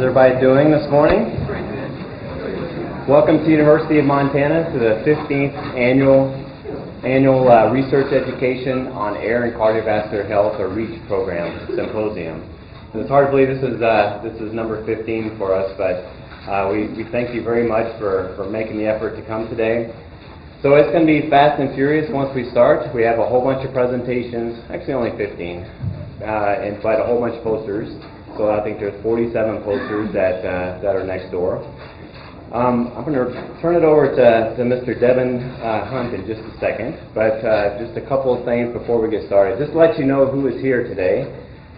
everybody doing this morning? Welcome to University of Montana to the 15th annual Research Education on Air and Cardiovascular Health, or REACH program, Symposium. And it's hard to believe this is number 15 for us, but we thank you very much for making the effort to come today. So it's going to be fast and furious once we start. We have a whole bunch of presentations, actually only 15, but a whole bunch of posters. So I think there's 47 posters that are next door. I'm going to turn it over to Mr. Devin Hunt in just a second, but just a couple of things before we get started. Just to let you know who is here today.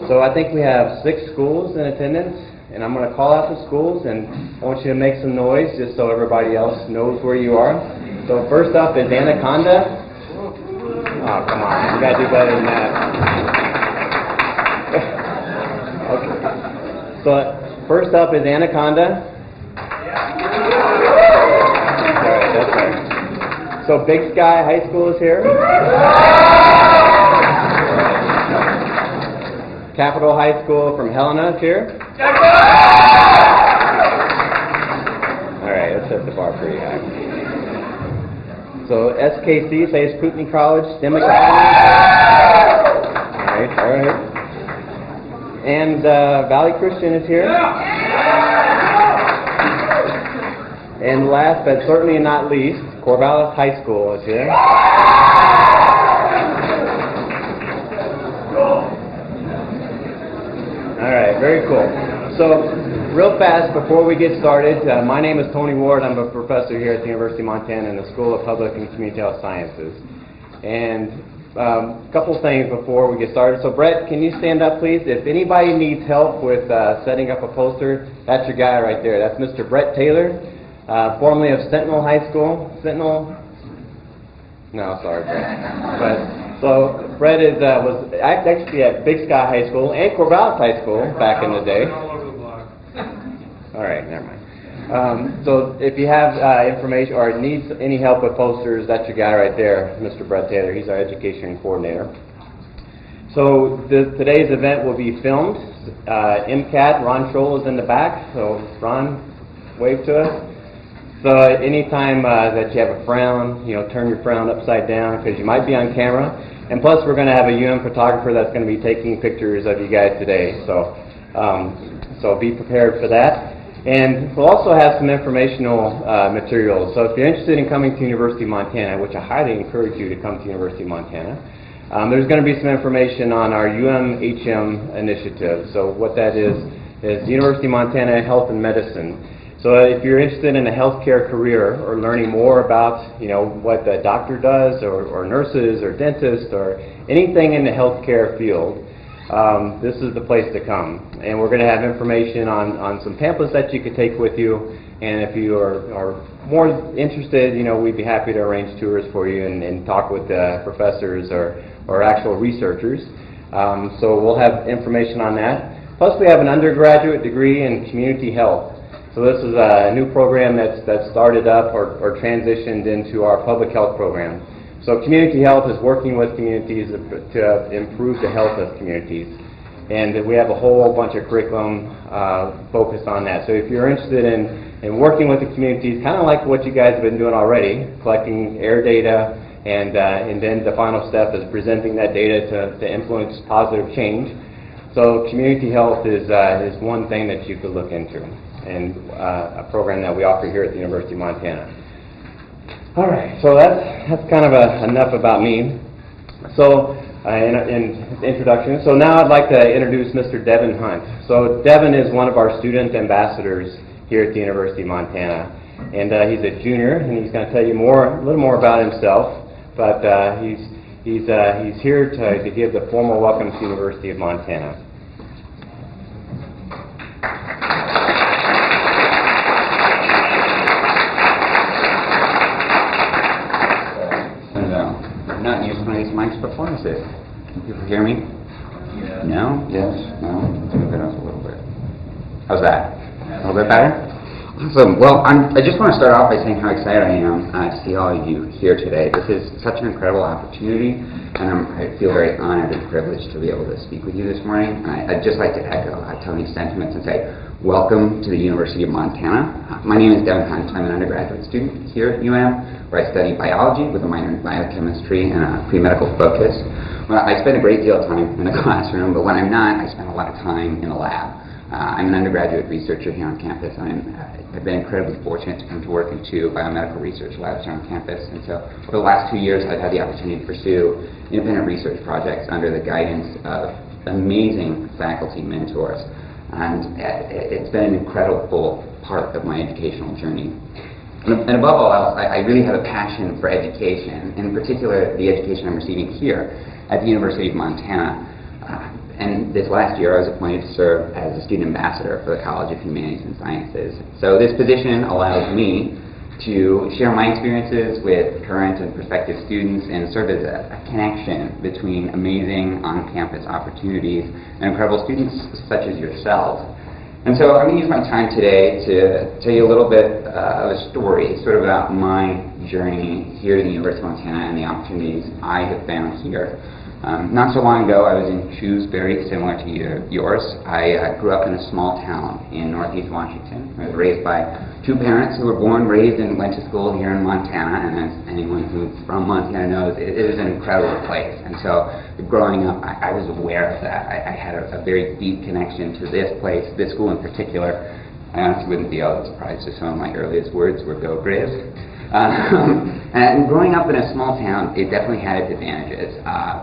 So I think we have 6 schools in attendance, and I'm going to call out the schools, and I want you to make some noise just so everybody else knows where you are. So first up is ANACONDA. Oh, come on, you got to do better than that. Okay. So first up is ANACONDA. Alright, that's right. So Big Sky High School is here. Capitol High School from Helena is here. Alright, let's set the bar pretty high. So SKC, St. Kootenai College, STEM Academy. Alright. And Valley Christian is here. And last but certainly not least, Corvallis High School is here. Alright, very cool. So, real fast before we get started, my name is Tony Ward. I'm a professor here at the University of Montana in the School of Public and Community Health Sciences. And a couple things before we get started. So Brett, can you stand up please? If anybody needs help with setting up a poster, that's your guy right there. That's Mr. Brett Taylor, formerly of Sentinel High School. Sentinel? No, sorry, Brett. But so Brett was actually at Big Sky High School and Corvallis High School back in the day. All right, never mind. So if you have information or needs any help with posters, that's your guy right there, Mr. Brett Taylor. He's our education coordinator. So today's event will be filmed. MCAT, Ron Scholl is in the back. So Ron, wave to us. So anytime that you have a frown, turn your frown upside down because you might be on camera. And plus we're going to have a photographer that's going to be taking pictures of you guys today. So be prepared for that. And we'll also have some informational materials. So if you're interested in coming to University of Montana, which I highly encourage you to come to University of Montana, there's going to be some information on our UMHM initiative. So what that is University of Montana Health and Medicine. So if you're interested in a healthcare career or learning more about what a doctor does or nurses or dentists or anything in the healthcare field, this is the place to come. And we're going to have information on some pamphlets that you could take with you. And if you are more interested, we'd be happy to arrange tours for you and talk with professors or actual researchers. So we'll have information on that. Plus we have an undergraduate degree in community health. So this is a new program that's started up or transitioned into our public health program. So community health is working with communities to improve the health of communities. And we have a whole bunch of curriculum focused on that. So if you're interested in working with the communities, kind of like what you guys have been doing already, collecting air data, and then the final step is presenting that data to influence positive change. So community health is one thing that you could look into, and a program that we offer here at the University of Montana. All right, so that's kind of enough about me. So in introduction, so now I'd like to introduce Mr. Devin Hunt. So Devin is one of our student ambassadors here at the University of Montana, and he's a junior, and he's going to tell you a little more about himself. But he's here to give the formal welcome to the University of Montana. I've not used one of these mics before, is it? Can people hear me? Yeah. No? Yes? No? Let's move it up a little bit. How's that? A little bit better? Awesome. Well, I just want to start off by saying how excited I am to see all of you here today. This is such an incredible opportunity, and I feel very honored and privileged to be able to speak with you this morning. I'd just like to echo Tony's sentiments and say, welcome to the University of Montana. My name is Devin Hunt. I'm an undergraduate student here at UM, where I study biology with a minor in biochemistry and a pre-medical focus. Well, I spend a great deal of time in the classroom, but when I'm not, I spend a lot of time in the lab. I'm an undergraduate researcher here on campus. I've been incredibly fortunate to come to work in 2 biomedical research labs here on campus. And so for the last 2 years, I've had the opportunity to pursue independent research projects under the guidance of amazing faculty mentors. And it's been an incredible part of my educational journey. And above all else, I really have a passion for education, and in particular, the education I'm receiving here at the University of Montana. And this last year, I was appointed to serve as a student ambassador for the College of Humanities and Sciences. So this position allows me to share my experiences with current and prospective students and serve as a connection between amazing on-campus opportunities and incredible students such as yourselves. And so I'm going to use my time today to tell you a little bit of a story, sort of about my journey here at the University of Montana and the opportunities I have found here. Not so long ago, I was in shoes very similar to yours. I grew up in a small town in northeast Washington. I was raised by 2 parents who were born, raised, and went to school here in Montana. And as anyone who's from Montana knows, it is an incredible place. And so growing up, I was aware of that. I had a very deep connection to this place, this school in particular. I honestly wouldn't be all that surprised if some of my earliest words were "Go Grizz." And growing up in a small town, it definitely had its advantages.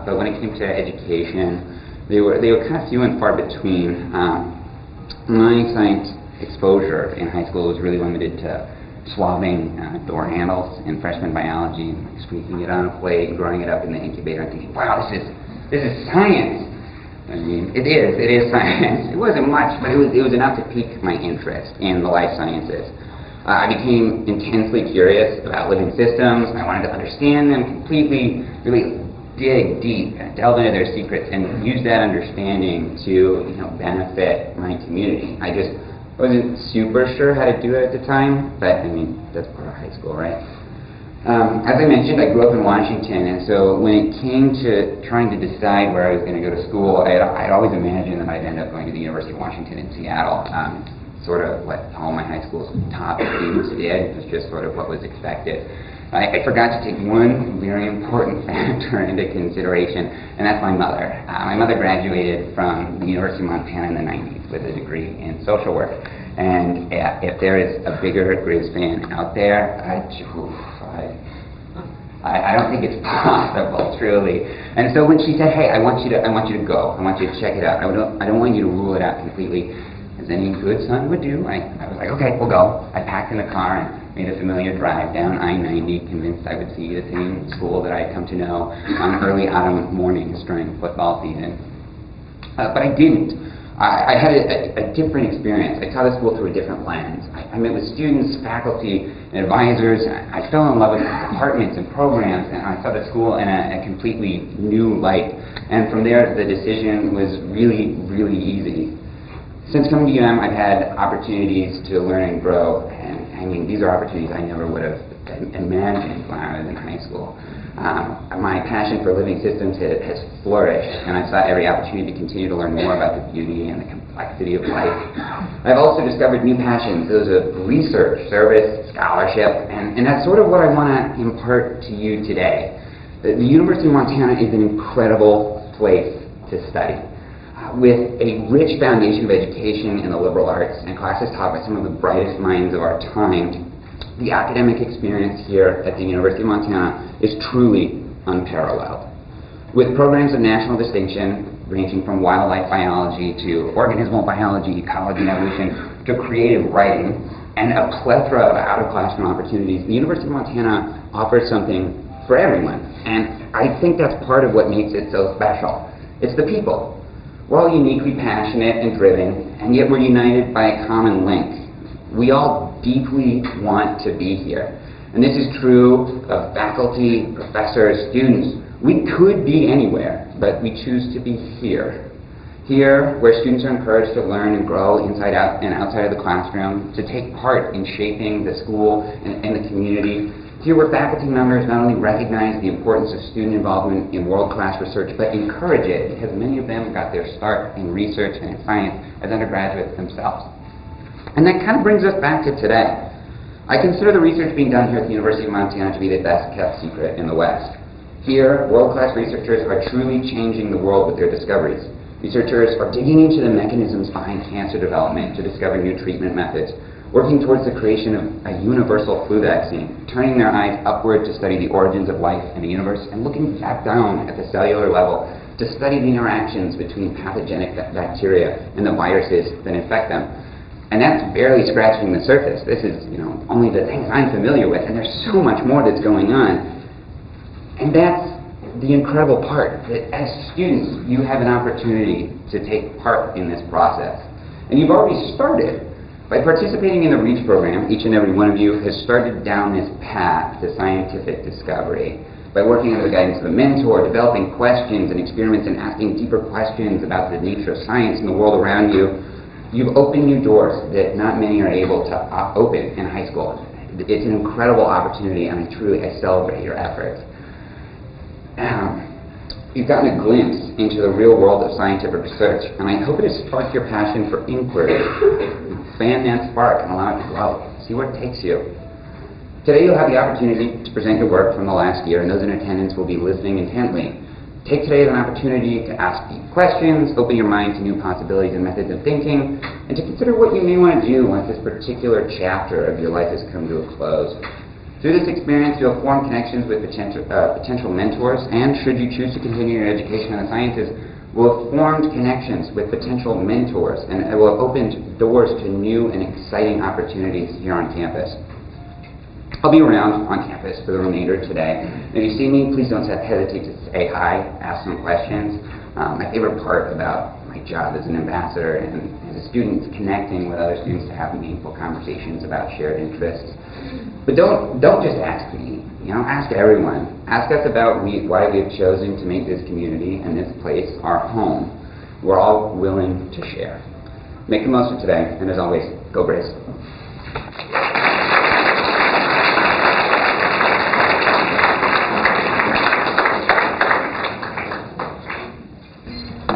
But when it came to education, they were kind of few and far between. My science exposure in high school was really limited to swabbing door handles in freshman biology, and squeaking it on a plate, and growing it up in the incubator, and thinking, "Wow, this is science." I mean, it is science. It wasn't much, but it was enough to pique my interest in the life sciences. I became intensely curious about living systems. I wanted to understand them completely, really dig deep and delve into their secrets and use that understanding to benefit my community. I just wasn't super sure how to do it at the time, but I mean, that's part of high school, right? As I mentioned, I grew up in Washington, and so when it came to trying to decide where I was going to go to school, I'd always imagined that I'd end up going to the University of Washington in Seattle. Sort of what all my high school's top students did. It was just sort of what was expected. I forgot to take one very important factor into consideration, and that's my mother. My mother graduated from the University of Montana in the 90s with a degree in social work. And if there is a bigger Grizz fan out there, I don't think it's possible, truly. And so when she said, "Hey, I want you to go. I want you to check it out. I don't want you to rule it out completely," as any good son would do, I was like, "Okay, we'll go." I packed in the car and made a familiar drive down I-90, convinced I would see the same school that I had come to know on early autumn mornings during football season. But I didn't. I had a different experience. I saw the school through a different lens. I met with students, faculty, and advisors. I fell in love with departments and programs, and I saw the school in a completely new light. And from there, the decision was really, really easy. Since coming to UM, I've had opportunities to learn and grow, and I mean, these are opportunities I never would have imagined when I was in high school. My passion for living systems has flourished, and I saw every opportunity to continue to learn more about the beauty and the complexity of life. I've also discovered new passions, those of research, service, scholarship, and that's sort of what I want to impart to you today. The University of Montana is an incredible place to study. With a rich foundation of education in the liberal arts and classes taught by some of the brightest minds of our time, the academic experience here at the University of Montana is truly unparalleled. With programs of national distinction ranging from wildlife biology to organismal biology, ecology and evolution to creative writing, and a plethora of out-of-classroom opportunities, the University of Montana offers something for everyone. And I think that's part of what makes it so special. It's the people. We're all uniquely passionate and driven, and yet we're united by a common link. We all deeply want to be here. And this is true of faculty, professors, students. We could be anywhere, but we choose to be here. Here, where students are encouraged to learn and grow inside out and outside of the classroom, to take part in shaping the school and the community. Here, where faculty members not only recognize the importance of student involvement in world-class research, but encourage it, because many of them got their start in research and in science as undergraduates themselves. And that kind of brings us back to today. I consider the research being done here at the University of Montana to be the best-kept secret in the West. Here, world-class researchers are truly changing the world with their discoveries. Researchers are digging into the mechanisms behind cancer development to discover new treatment methods, working towards the creation of a universal flu vaccine, turning their eyes upward to study the origins of life in the universe, and looking back down at the cellular level to study the interactions between pathogenic bacteria and the viruses that infect them. And that's barely scratching the surface. This is, only the things I'm familiar with, and there's so much more that's going on. And that's the incredible part, that as students, you have an opportunity to take part in this process. And you've already started. By participating in the REACH program, each and every one of you has started down this path to scientific discovery. By working under the guidance of a mentor, developing questions and experiments and asking deeper questions about the nature of science and the world around you, you've opened new doors that not many are able to open in high school. It's an incredible opportunity, and I celebrate your efforts. You've gotten a glimpse into the real world of scientific research, and I hope it has sparked your passion for inquiry. Fan that spark and allow it to grow. See where it takes you. Today you'll have the opportunity to present your work from the last year, and those in attendance will be listening intently. Take today as an opportunity to ask deep questions, open your mind to new possibilities and methods of thinking, and to consider what you may want to do once this particular chapter of your life has come to a close. Through this experience, you'll form connections with potential mentors, and should you choose to continue your education in the sciences, will have formed connections with potential mentors, and it will have opened doors to new and exciting opportunities here on campus. I'll be around on campus for the remainder of today. If you see me, please don't hesitate to say hi, ask some questions. My favorite part about my job as an ambassador and as a student is connecting with other students to have meaningful conversations about shared interests. But don't just ask me, ask everyone. Ask us about why we have chosen to make this community and this place our home. We're all willing to share. Make the most of today, and as always, go Braves.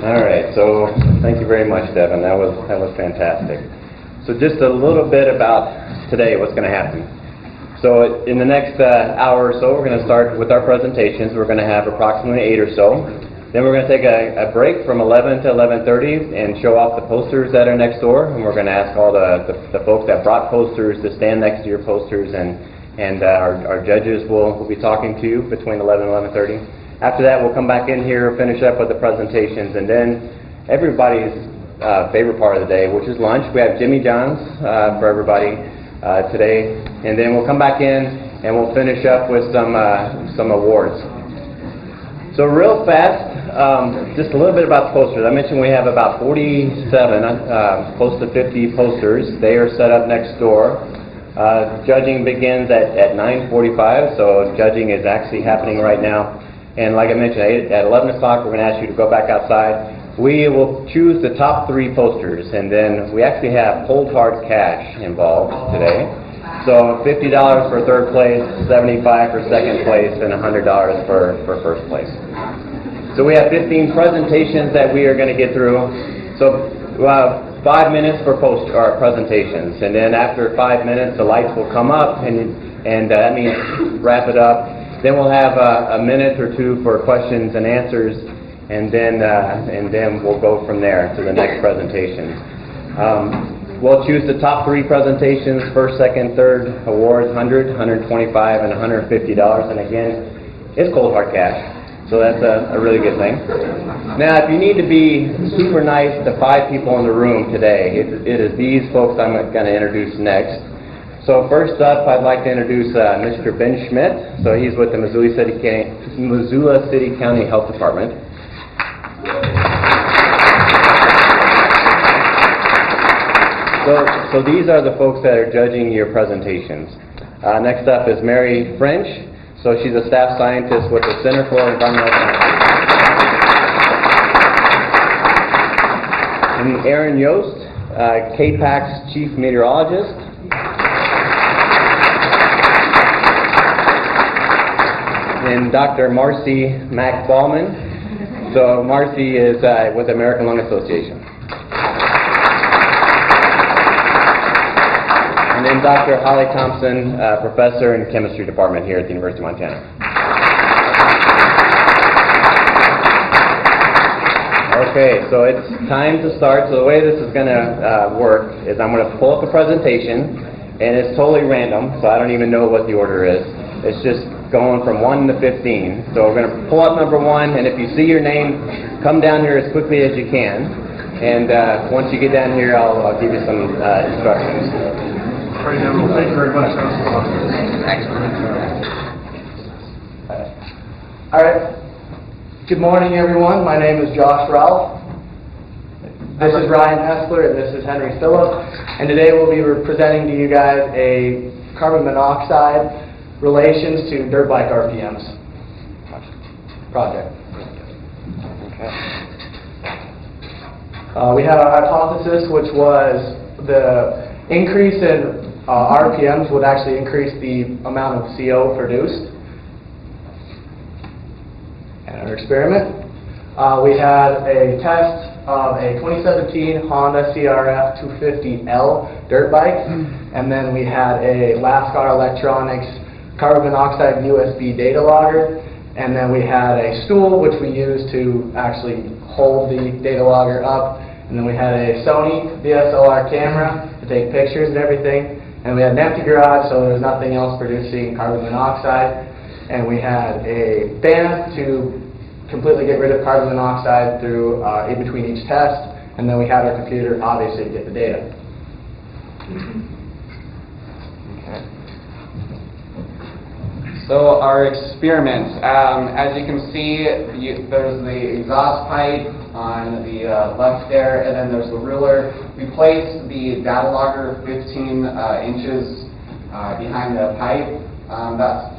All right, so thank you very much, Devin. That was fantastic. So just a little bit about today, what's going to happen. So in the next hour or so, we're going to start with our presentations. We're going to have approximately 8 or so. Then we're going to take a break from 11 to 11:30 and show off the posters that are next door. And we're going to ask all the folks that brought posters to stand next to your posters, and our judges will be talking to you between 11 and 11:30. After that, we'll come back in here, finish up with the presentations, and then everybody's favorite part of the day, which is lunch. We have Jimmy John's for everybody today, and then we'll come back in and we'll finish up with some awards. So real fast, just a little bit about the posters. I mentioned we have about 47, close to 50 posters. They are set up next door. Judging begins at 9:45, so judging is actually happening right now. And like I mentioned, at 11 o'clock, we're going to ask you to go back outside. We will choose the top 3 posters, and then we actually have cold hard cash involved today. So $50 for third place, $75 for second place, and $100 for first place. So we have 15 presentations that we are going to get through. So 5 minutes for presentations, and then after 5 minutes, the lights will come up, and that means wrap it up. Then we'll have a minute or two for questions and answers, and then we'll go from there to the next presentation. We'll choose the top 3 presentations, first, second, third awards, $100, $125, and $150. And again, it's cold hard cash, so that's a really good thing. Now, if you need to be super nice to 5 people in the room today, it is these folks I'm going to introduce next. So first up, I'd like to introduce Mr. Ben Schmidt. So he's with the Missoula City County Health Department. So these are the folks that are judging your presentations. Next up is Mary French. So she's a staff scientist with the Center for Environmental Science. And Aaron Yost, KPAC's Chief Meteorologist. And Dr. Marcy Mack-Ballman. So Marcy is with the American Lung Association. And then Dr. Holly Thompson, Professor in Chemistry Department here at the University of Montana. Okay, so it's time to start. So the way this is going to work is I'm going to pull up a presentation, and it's totally random, so I don't even know what the order is. It's just going from 1 to 15. So we're going to pull up number 1, and if you see your name, come down here as quickly as you can. And once you get down here, I'll give you some instructions. Thank you very much. Excellent. All right. Good morning, everyone. My name is Josh Ralph. This is Ryan Hessler, and this is Henry Phillip. And today we'll be presenting to you guys a carbon monoxide relations to dirt bike RPMs project. We had a hypothesis, which was the increase in RPMs would actually increase the amount of CO produced. And our experiment, we had a test of a 2017 Honda CRF 250L dirt bike, and then we had a Lascar Electronics carbon monoxide USB data logger, and then we had a stool which we used to actually hold the data logger up, and then we had a Sony DSLR camera to take pictures and everything, and we had an empty garage, so there was nothing else producing carbon monoxide, and we had a fan to completely get rid of carbon monoxide through in between each test, and then we had our computer obviously get the data. So our experiment, as you can see, there's the exhaust pipe on the left there, and then there's the ruler. We placed the data logger 15 inches behind the pipe.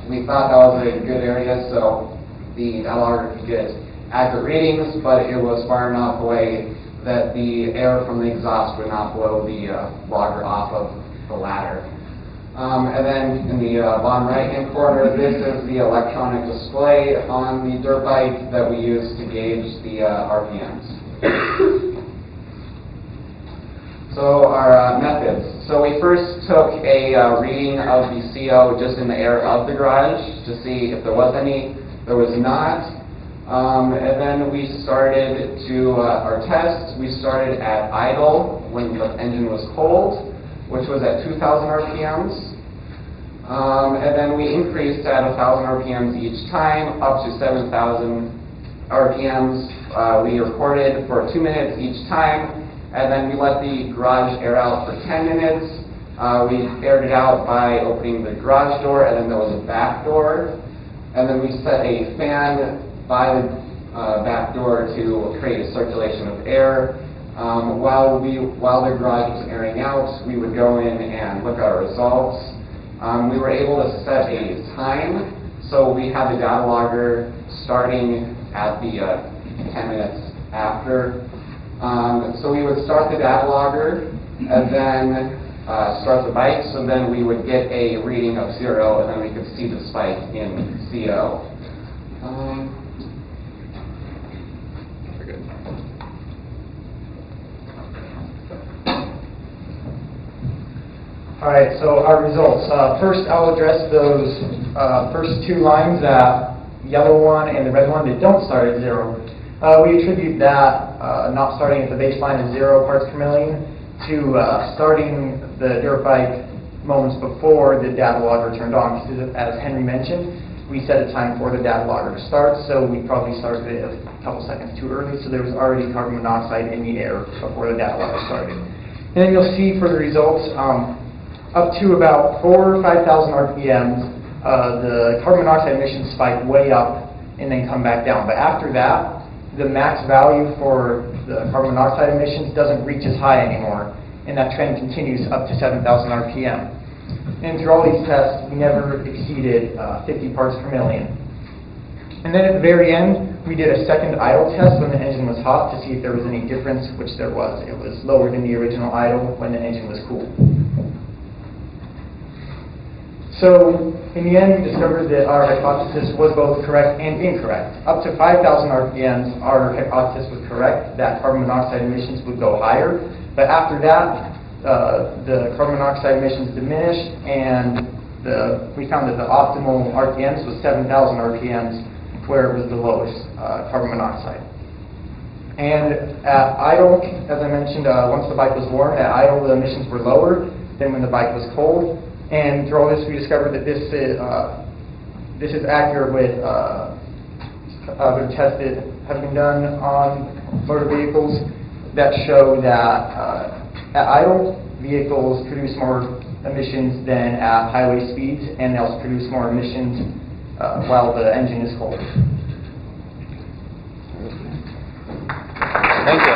We thought that was a good area, so the data logger could get accurate readings, but it was far enough away that the air from the exhaust would not blow the logger off of the ladder. And then in the bottom right-hand corner, this is the electronic display on the dirt bike that we use to gauge the RPMs. So our methods. So we first took a reading of the CO just in the air of the garage to see if there was any. There was not. And then we started our test. We started at idle when the engine was cold, which was at 2,000 RPMs. And then we increased at 1,000 RPMs each time, up to 7,000 RPMs. We recorded for 2 minutes each time, and then we let the garage air out for 10 minutes. We aired it out by opening the garage door, and then there was a back door. And then we set a fan by the back door to create a circulation of air. While the garage was airing out, we would go in and look at our results. We were able to set a time, so we had the data logger starting at the 10 minutes after. So we would start the data logger and then start the bike, so then we would get a reading of 0, and then we could see the spike in CO. Very good. All right, so our results. First, I'll address those first 2 lines, that yellow one and the red one that don't start at 0. We attribute that not starting at the baseline of 0 parts per million to starting the dirt bike moments before the data logger turned on. Because as Henry mentioned, we set a time for the data logger to start, so we probably started it a couple seconds too early, so there was already carbon monoxide in the air before the data logger started. And then you'll see for the results, up to about 4,000 or 5,000 RPMs, the carbon monoxide emissions spike way up and then come back down. But after that, the max value for the carbon monoxide emissions doesn't reach as high anymore, and that trend continues up to 7,000 RPM. And through all these tests, we never exceeded 50 parts per million. And then at the very end, We did a second idle test when the engine was hot to see if there was any difference, which there was. It was lower than the original idle when the engine was cool. So in the end, we discovered that our hypothesis was both correct and incorrect. Up to 5,000 RPMs, our hypothesis was correct that carbon monoxide emissions would go higher. But after that, the carbon monoxide emissions diminished, and we found that the optimal RPMs was 7,000 RPMs, where it was the lowest carbon monoxide. And at idle, as I mentioned, once the bike was warm, at idle the emissions were lower than when the bike was cold. And through all this, we discovered that this is accurate with other tests that have been done on motor vehicles that show that at idle, vehicles produce more emissions than at highway speeds, and they also produce more emissions while the engine is cold. Thank you.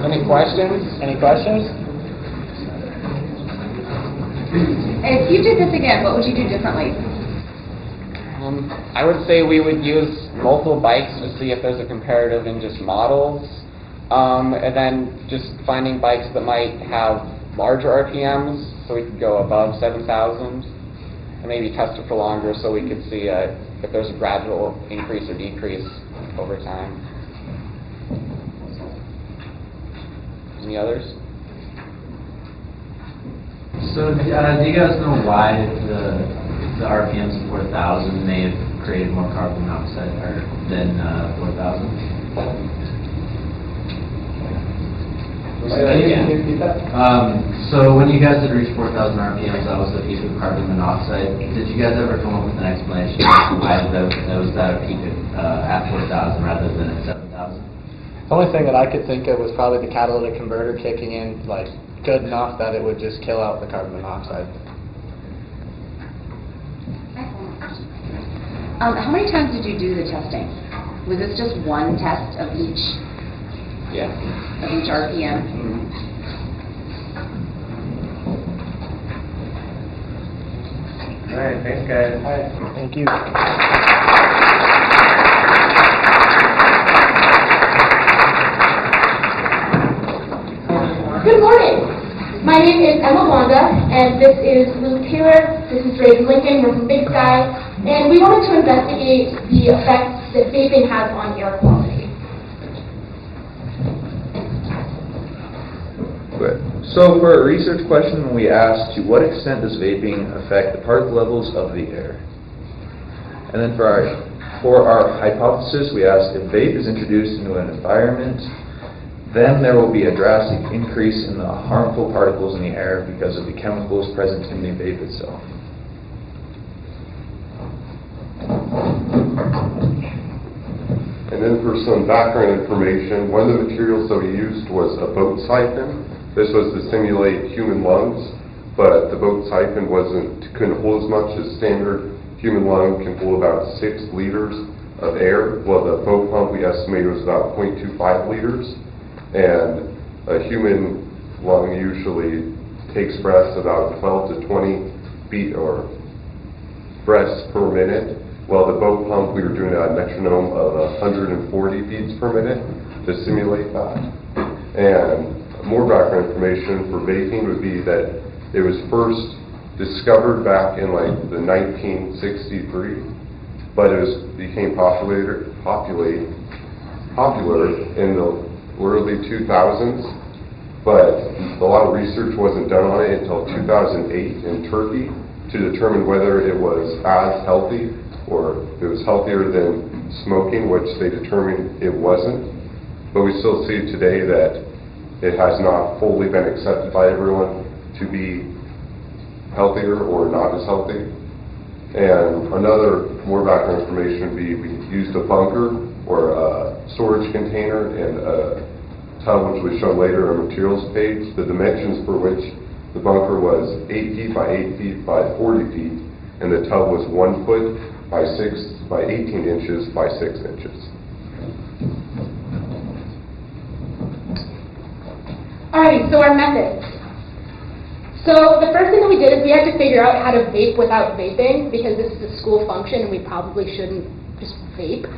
Any questions? Any questions? If you did this again, what would you do differently? I would say we would use multiple bikes to see if there's a comparative in just models, and then just finding bikes that might have larger RPMs, so we could go above 7,000, and maybe test it for longer so we could see if there's a gradual increase or decrease over time. Any others? So do you guys know why the RPMs of 4,000 may have created more carbon monoxide than 4,000? Can you repeat that? So when you guys had reached 4,000 RPMs, that was the peak of carbon monoxide. Did you guys ever come up with an explanation as to why that was at a peak at 4,000 rather than at 7,000? The only thing that I could think of was probably the catalytic converter kicking in like good enough that it would just kill out the carbon monoxide. How many times did you do the testing? Was this just one test of each? Yeah. Of each RPM? All right, thanks, guys. All right, thank you. Good morning. My name is Emma Wanda, and this is Luke Taylor. This is Drake Lincoln. We're from Big Sky, and we wanted to investigate the effects that vaping has on air quality. Good. So for a research question, we asked, to what extent does vaping affect the particle levels of the air? And then for our hypothesis, we asked, if vape is introduced into an environment, then there will be a drastic increase in the harmful particles in the air because of the chemicals present in the vape itself. And then for some background information, one of the materials that we used was a boat siphon. This was to simulate human lungs, but the boat siphon couldn't hold as much as standard human lung can hold about 6 liters of air. Well, the boat pump we estimated was about 0.25 liters. And a human lung usually takes breaths about 12 to 20 beat or breaths per minute, while the boat pump we were doing a metronome of 140 beats per minute to simulate that. And more background information for vaping would be that it was first discovered back in like the 1963, but it became popular in the early 2000s, but a lot of research wasn't done on it until 2008 in Turkey to determine whether it was as healthy or if it was healthier than smoking, which they determined it wasn't. But we still see today that it has not fully been accepted by everyone to be healthier or not as healthy. And another more background information would be we used a bunker or a storage container and a tub, which was shown later on the materials page, the dimensions for which the bunker was 8 feet by 8 feet by 40 feet, and the tub was 1 foot by 6 by 18 inches by 6 inches. All right, so our methods. So the first thing that we did is we had to figure out how to vape without vaping, because this is a school function and we probably shouldn't just vape.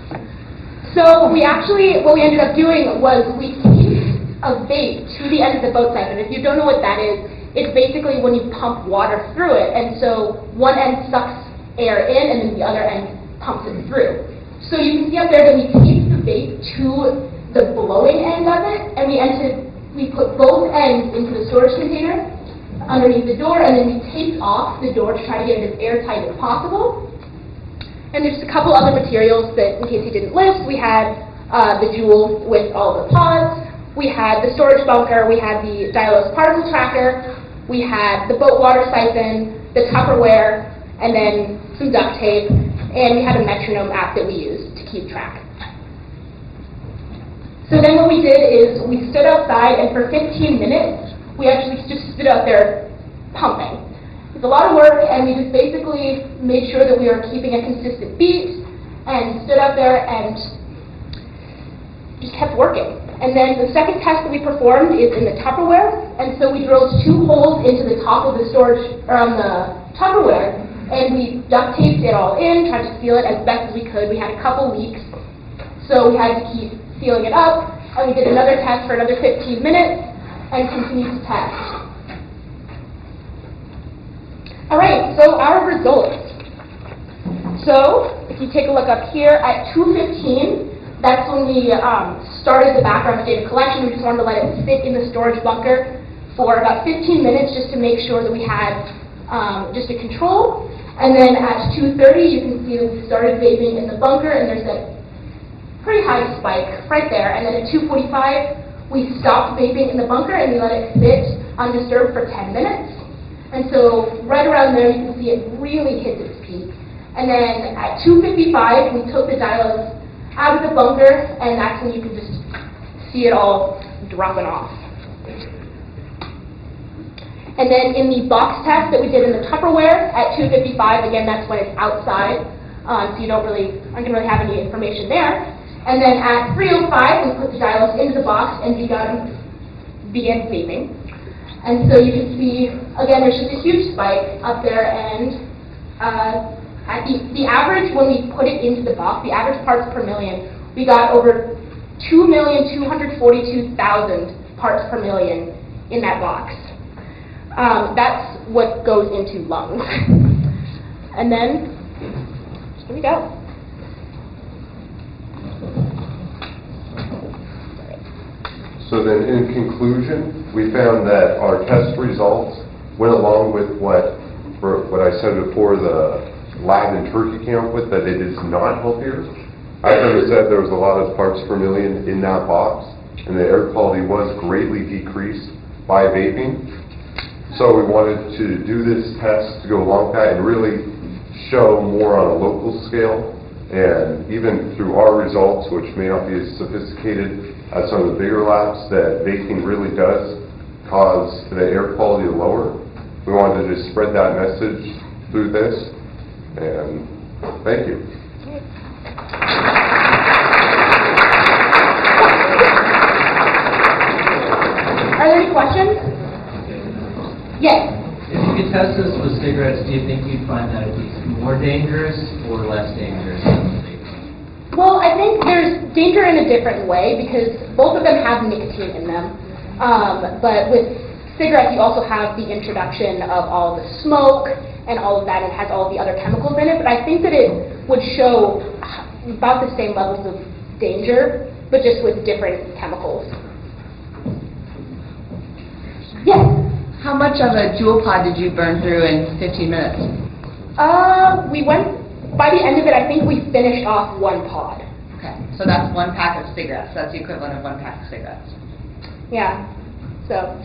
So what we ended up doing was we taped a vape to the end of the boat siphon. If you don't know what that is, it's basically when you pump water through it, and so one end sucks air in and then the other end pumps it through. So you can see up there that we taped the vape to the blowing end of it, and we put both ends into the storage container underneath the door, and then we taped off the door to try to get it as airtight as possible. And there's a couple other materials that, in case you didn't list, we had the jewel with all the pods, we had the storage bunker, we had the Dialose particle tracker, we had the boat water siphon, the Tupperware, and then some duct tape, and we had a metronome app that we used to keep track. So then what we did is we stood outside, and for 15 minutes, we actually just stood out there pumping. It's a lot of work, and we just basically made sure that we were keeping a consistent beat, and stood out there and just kept working. And then the second test that we performed is in the Tupperware, and so we drilled 2 holes into the top of the storage, or on the Tupperware, and we duct taped it all in, tried to seal it as best as we could. We had a couple leaks, so we had to keep sealing it up, and we did another test for another 15 minutes, and continued to test. All right, so our results. So if you take a look up here at 2:15, that's when we started the background data collection. We just wanted to let it sit in the storage bunker for about 15 minutes just to make sure that we had just a control. And then at 2:30, you can see that we started vaping in the bunker, and there's that pretty high spike right there. And then at 2:45, we stopped vaping in the bunker and we let it sit undisturbed for 10 minutes. And so right around there, you can see it really hits its peak. And then at 2:55, we took the Dialose out of the bunker, and that's when you can just see it all dropping off. And then in the box test that we did in the Tupperware at 2:55, again, that's when it's outside, so you aren't going to really have any information there. And then at 3:05, we put the Dialose into the box and began vaping. And so you can see, again, there's just a huge spike up there, and at the average, when we put it into the box, the average parts per million, we got over 2,242,000 parts per million in that box. That's what goes into lungs. And then, here we go. So then, in conclusion, we found that our test results went along with what I said before, the lab in Turkey came up with, that it is not healthier. As I said, there was a lot of parts per million in that box, and the air quality was greatly decreased by vaping. So we wanted to do this test to go along with that and really show more on a local scale, and even through our results, which may not be as sophisticated as some of the bigger labs, that vaping really does cause the air quality to lower. We wanted to just spread that message through this, and thank you. Are there any questions? Yes. If you could test this with cigarettes, do you think you'd find that it'd be more dangerous or less dangerous than vaping? Well, I think there's danger in a different way because both of them have nicotine in them. But with cigarettes, you also have the introduction of all the smoke and all of that, and it has all of the other chemicals in it. But I think that it would show about the same levels of danger, but just with different chemicals. Yes? How much of a jewel pod did you burn through in 15 minutes? By the end of it, I think we finished off 1 pod. Okay, so that's 1 pack of cigarettes. That's the equivalent of 1 pack of cigarettes. Yeah. So,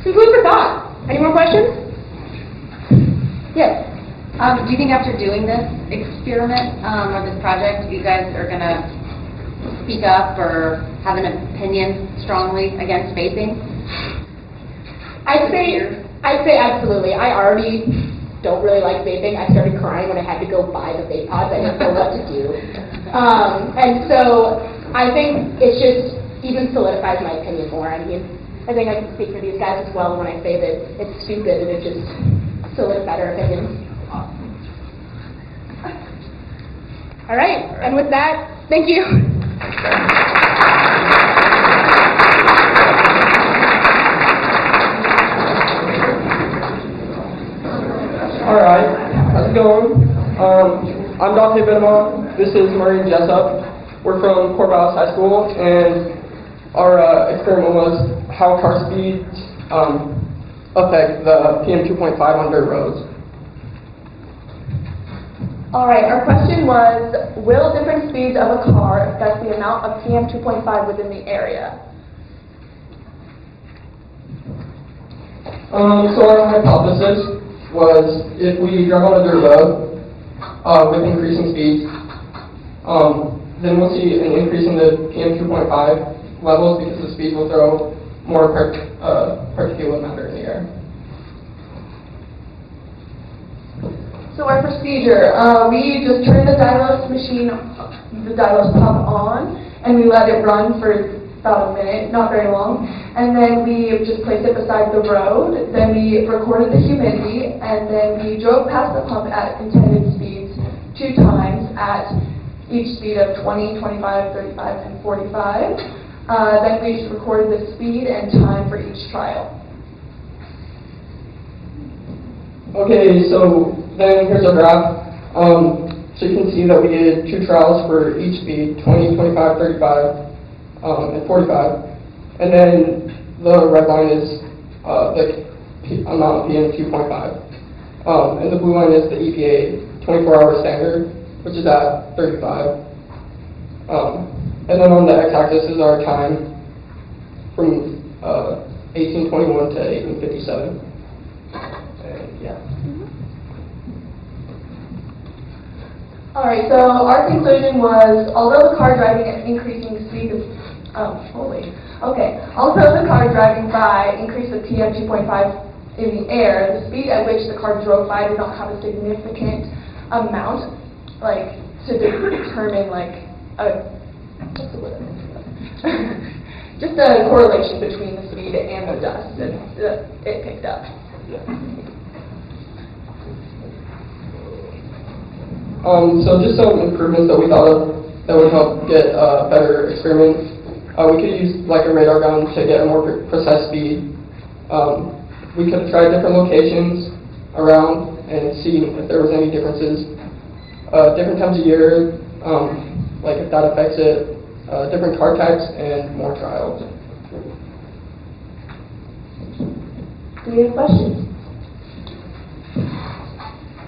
some food for thought. Any more questions? Yes. Do you think after doing this experiment or this project, you guys are going to speak up or have an opinion strongly against vaping? I'd say absolutely. I already don't really like vaping. I started crying when I had to go buy the vape pods. I didn't know what to do. And so I think it just even solidifies my opinion more. I mean, I think I can speak for these guys as well when I say that it's stupid and it's just silly better opinions. All right, and with that, thank you. All right, how's it going? I'm Dante Benema. This is Murray and Jessup. We're from Corvallis High School, and our experiment was how car speeds affect the PM 2.5 on dirt roads. All right, our question was, will different speeds of a car affect the amount of PM 2.5 within the area? So our hypothesis was if we drive on a dirt road with increasing speeds, then we'll see an increase in the PM 2.5 levels because the speed will throw more particulate matter in the air. So our procedure, we just turn the Dilos machine, the Dilos pump on, and we let it run for about a minute, not very long, and then we just placed it beside the road, then we recorded the humidity, and then we drove past the pump at intended speeds 2 times at each speed of 20, 25, 35, and 45. Then we recorded the speed and time for each trial. Okay, so then here's our graph. So you can see that we did 2 trials for each speed, 20, 25, 35, and 45. And then the red line is the amount of PM 2.5. And the blue line is the EPA 24-hour standard, which is at 35. And then on the x-axis is our time from 1821 to 1857. Yeah. All right, so our conclusion was, although the car driving at increasing speed is, although the car driving by increased the PM 2.5 in the air, the speed at which the car drove by did not have a significant amount, like, to determine, like, just a correlation between the speed and the dust that it picked up. So just some improvements that we thought of that would help get a better experiment. We could use like a radar gun to get a more precise speed. We could have tried different locations around and see if there was any differences. Different times of year, like if that affects it, different car types, and more trials. Do you have questions?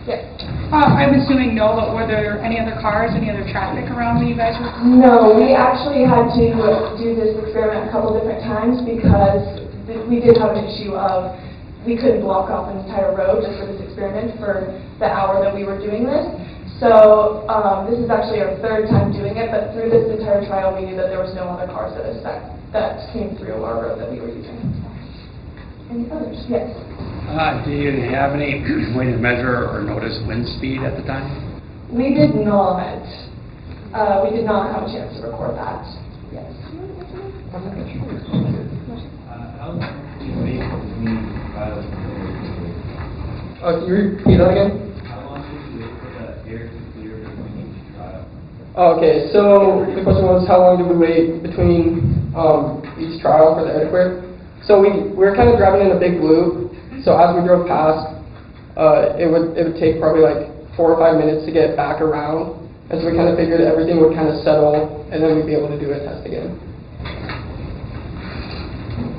Yes. I'm assuming no, but were there any other cars, any other traffic around when you guys were? No, we actually had to do this experiment a couple different times because we did have an issue of we couldn't block off an entire road just for this experiment for the hour that we were doing this. So this is actually our 3rd time doing it, but through this entire trial we knew that there was no other cars that came through our road that we were using. Any others? Yes. Do you have any way to measure or notice wind speed at the time? We did not. We did not have a chance to record that. Yes. How long did you wait between trials? Can you repeat that again? How long did you wait for the air to clear between each trial? Okay, so the question was how long did we wait between each trial for the air to clear? So we were kind of driving in a big loop. So as we drove past, it would take probably like 4 or 5 minutes to get back around. And so we kind of figured everything would kind of settle, and then we'd be able to do a test again.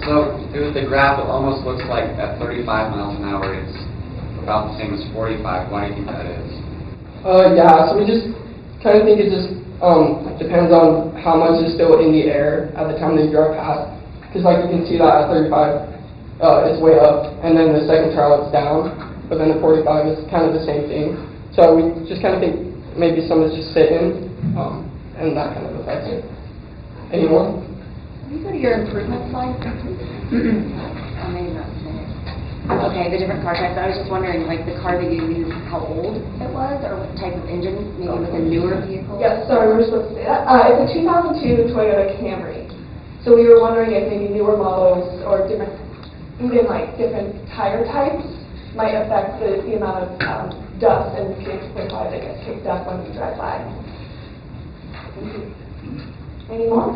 So through the graph, it almost looks like at 35 miles an hour, it's about the same as 45. Why do you think that is? Yeah, so we just kind of think it just depends on how much is still in the air at the time that you drive past. Because like you can see that at 35, it's way up, and then the second trial it's down, but then the 45 is kind of the same thing. So we just kind of think maybe some is just sitting, and that kind of affects it. Any more? Can you go to your improvement slide, please? Oh, maybe not today. Okay, the different car types. I was just wondering, like the car that you used, how old it was, or what type of engine, maybe with a newer vehicle? Yes, sorry, we were supposed to say that. It's a 2002 Toyota Camry. So we were wondering if maybe newer models or different, even like different tire types might affect the amount of dust and PM2.5 that gets kicked up when we drive by. Any more?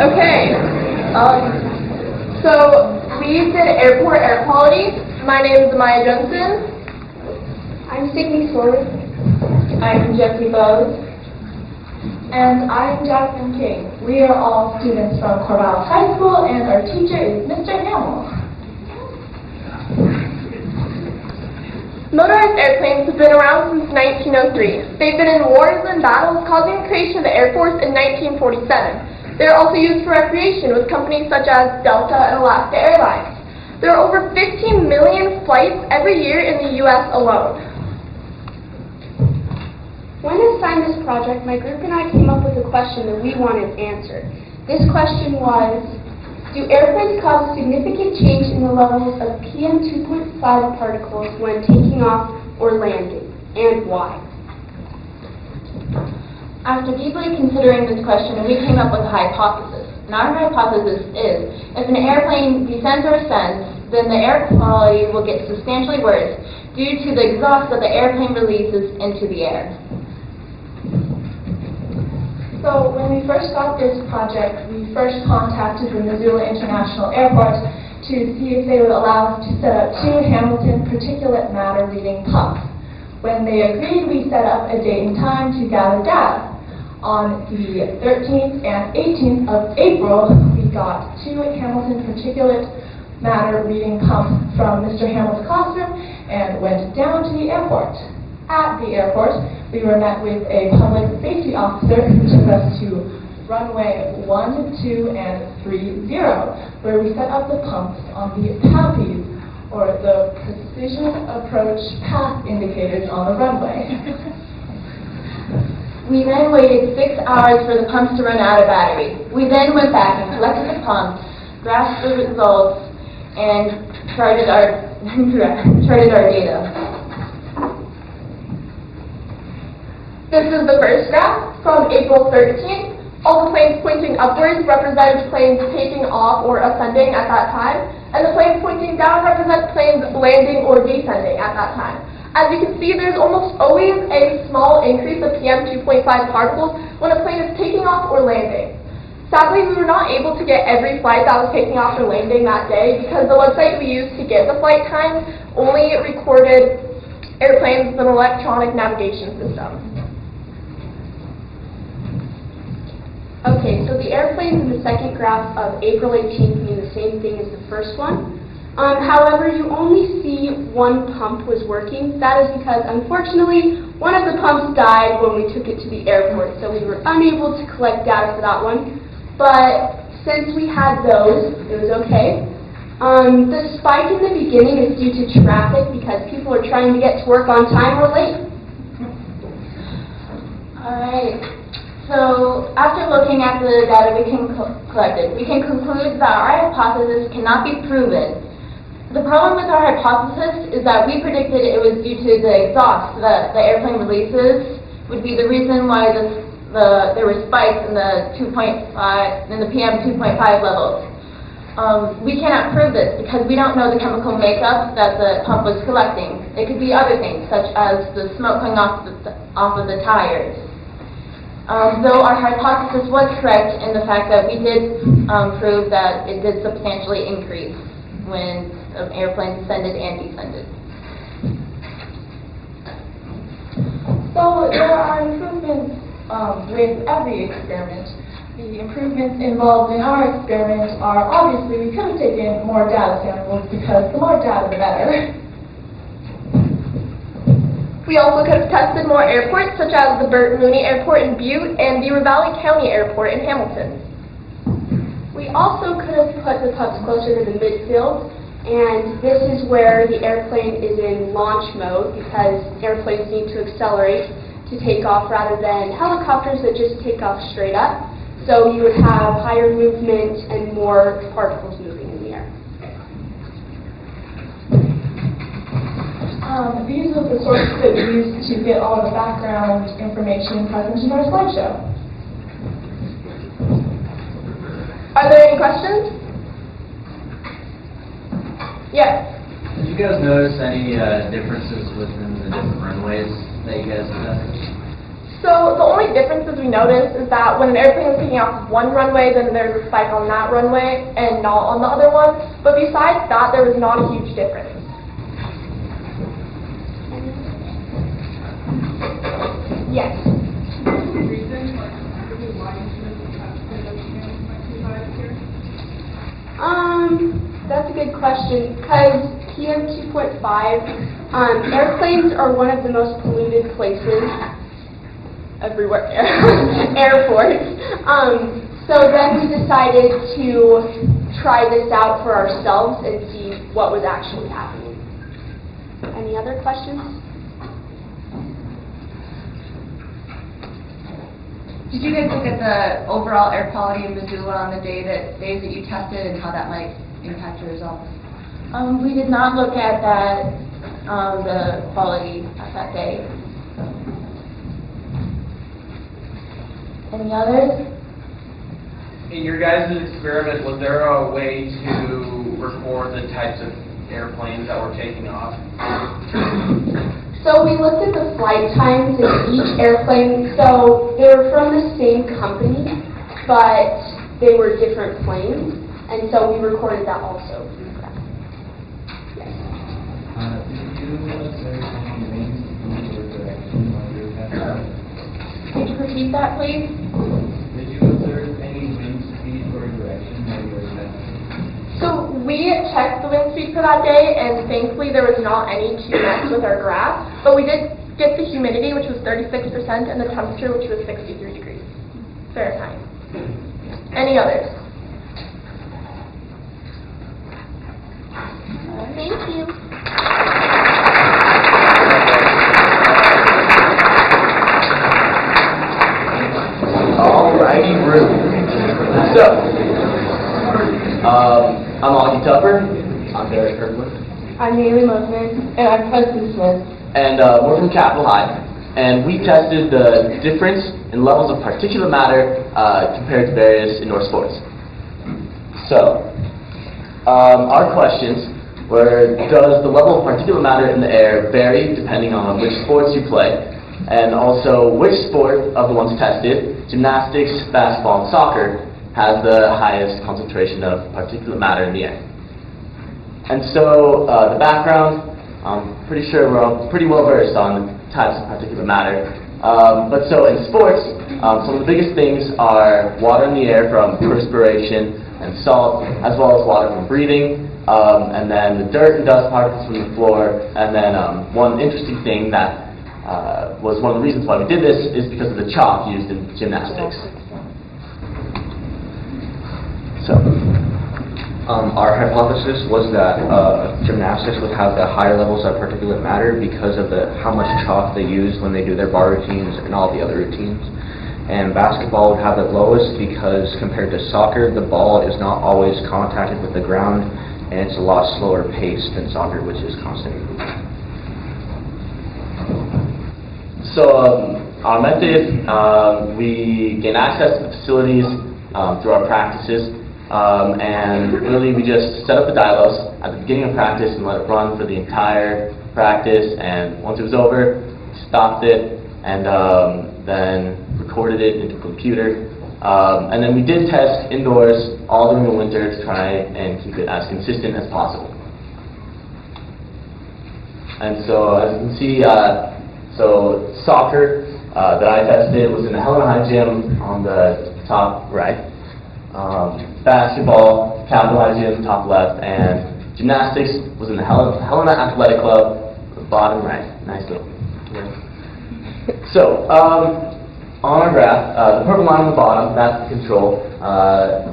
Okay. So we did airport air quality. My name is Maya Johnson. I'm Sydney Swords. I'm Jesse Bowes. And I'm Jasmine King. We are all students from Corvallis High School, and our teacher is Mr. Hamill. Motorized airplanes have been around since 1903. They've been in wars and battles, causing the creation of the Air Force in 1947. They're also used for recreation with companies such as Delta and Alaska Airlines. There are over 15 million flights every year in the U.S. alone. When assigned this project, my group and I came up with a question that we wanted answered. This question was, do airplanes cause significant change in the levels of PM2.5 particles when taking off or landing, and why? After deeply considering this question, we came up with a hypothesis. And our hypothesis is, if an airplane descends or ascends, then the air quality will get substantially worse due to the exhaust that the airplane releases into the air. So when we first got this project, we first contacted the Missoula International Airport to see if they would allow us to set up 2 Hamilton particulate matter reading pumps. When they agreed, we set up a date and time to gather data. On the 13th and 18th of April, we got 2 Hamilton particulate matter reading pumps from Mr. Hamill's classroom and went down to the airport. At the airport, we were met with a public safety officer who took us to runway 12 and 30, where we set up the pumps on the PAPIs, or the Precision Approach Path Indicators on the runway. We then waited 6 hours for the pumps to run out of battery. We then went back and collected the pumps, graphed the results, and charted our data. This is the first graph from April 13th. All the planes pointing upwards represent planes taking off or ascending at that time, and the planes pointing down represent planes landing or descending at that time. As you can see, there's almost always a small increase of PM2.5 particles when a plane is taking off or landing. Sadly, we were not able to get every flight that was taking off or landing that day because the website we used to get the flight times only recorded airplanes with an electronic navigation system. Okay, so the airplanes in the second graph of April 18th mean the same thing as the first one. However, you only see one pump was working. That is because, unfortunately, one of the pumps died when we took it to the airport, so we were unable to collect data for that one. But since we had those, it was okay. The spike in the beginning is due to traffic because people are trying to get to work on time or late. All right. So, after looking at the data we collected, we can conclude that our hypothesis cannot be proven. The problem with our hypothesis is that we predicted it was due to the exhaust that the airplane releases would be the reason why there were spikes in the PM 2.5 levels. We cannot prove this because we don't know the chemical makeup that the pump was collecting. It could be other things, such as the smoke coming off of the tires. Though our hypothesis was correct in the fact that we did prove that it did substantially increase when airplanes ascended and descended. So there are improvements with every experiment. The improvements involved in our experiment are obviously we could have taken more data samples because the more data the better. We also could have tested more airports, such as the Burt Mooney Airport in Butte and the Ravalli County Airport in Hamilton. We also could have put the pumps closer to the midfield, and this is where the airplane is in launch mode because airplanes need to accelerate to take off rather than helicopters that just take off straight up. So you would have higher movement and more particles moving in the air. These are the sources that we use to get all the background information present in our slideshow. Are there any questions? Yes. Did you guys notice any differences within the different runways that you guys tested? So the only differences we noticed is that when an airplane was taking off one runway, then there's a spike on that runway and not on the other one. But besides that, there was not a huge difference. Yes. That's a good question, because PM 2.5, airplanes are one of the most polluted places everywhere, airports. So then we decided to try this out for ourselves and see what was actually happening. Any other questions? Did you guys look at the overall air quality in Missoula on the days that you tested and how that might impact your results? We did not look at that, the quality at that day. Any others? In your guys' experiment, was there a way to record the types of airplanes that were taking off? So we looked at the flight times in each airplane. So they were from the same company, but they were different planes, and so we recorded that also. Yes. Could you repeat that, please? Did you observe any wind speed or direction while you were testing? So we checked the wind speed for that day, and thankfully there was not any to mess with our graph. But we did get the humidity, which was 36%, and the temperature, which was 63 degrees Fahrenheit. Any others? Thank you. Alrighty, Ruth. So, I'm Augie Tupper. I'm Derek Kirkwood. I'm Haley Mosner, and I'm Preston Smith. And we're from Capitol High. And we tested the difference in levels of particulate matter compared to various indoor sports. So, our questions were, does the level of particulate matter in the air vary depending on which sports you play? And also, which sport of the ones tested, gymnastics, basketball, and soccer, has the highest concentration of particulate matter in the air? And so, the background, I'm pretty sure we're all pretty well versed on the types of particulate matter. But so in sports, some of the biggest things are water in the air from perspiration and salt, as well as water from breathing, and then the dirt and dust particles from the floor, and then one interesting thing that was one of the reasons why we did this is because of the chalk used in gymnastics. So, our hypothesis was that gymnastics would have the higher levels of particulate matter because of how much chalk they use when they do their bar routines and all the other routines. And basketball would have the lowest because compared to soccer, the ball is not always contacted with the ground, and it's a lot slower paced than soccer, which is constantly moving. So our method, we gain access to the facilities through our practices, and really we just set up the dialos at the beginning of practice and let it run for the entire practice, and once it was over, stopped it, and then recorded it into a computer. And then we did test indoors all during the winter to try and keep it as consistent as possible. And so as you can see, so soccer that I tested was in the Helena High Gym on the top right. Basketball, Capitol High Gym, top left, and gymnastics was in the Helena Athletic Club, the bottom right. Nice little. So, on our graph, the purple line on the bottom, that's the control.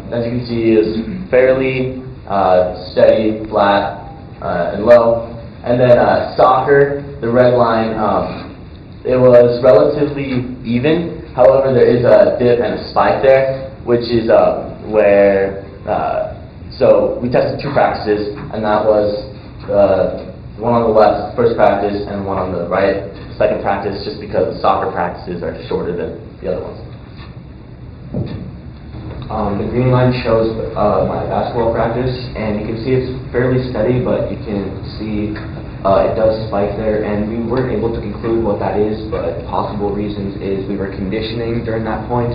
As you can see, is fairly steady, flat, and low. And then soccer, the red line, it was relatively even. However, there is a dip and a spike there, which is where, so we tested two practices, and that was the one on the left is the first practice, and one on the right, second practice, just because the soccer practices are shorter than the other ones. The green line shows my basketball practice, and you can see it's fairly steady, but you can see it does spike there, and we weren't able to conclude what that is, but possible reasons is we were conditioning during that point,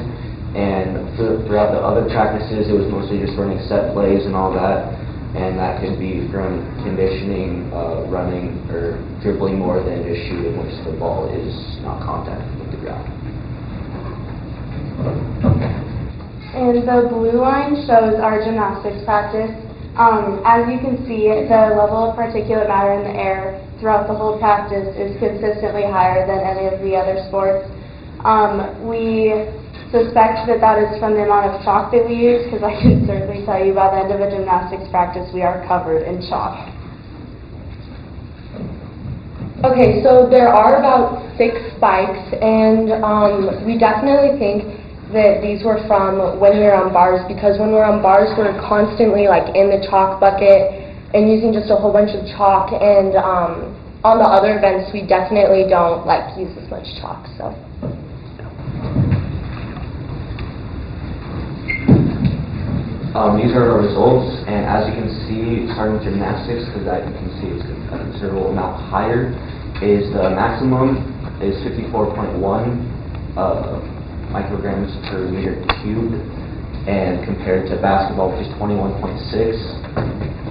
and throughout the other practices it was mostly just running set plays and all that, and that could be from conditioning, running, or dribbling more than just shooting, which the ball is not contact with the ground. And the blue line shows our gymnastics practice. As you can see, the level of particulate matter in the air throughout the whole practice is consistently higher than any of the other sports. We suspect that that is from the amount of chalk that we use, because I can certainly tell you by the end of a gymnastics practice we are covered in chalk. Okay, so there are about 6 spikes, and we definitely think that these were from when we were on bars, because when we're on bars we're constantly like in the chalk bucket and using just a whole bunch of chalk, and on the other events we definitely don't like use as much chalk. So these are our results, and as you can see, starting with gymnastics, because you can see it's a considerable amount higher, is the maximum is 54.1 micrograms per meter cubed, and compared to basketball, which is 21.6,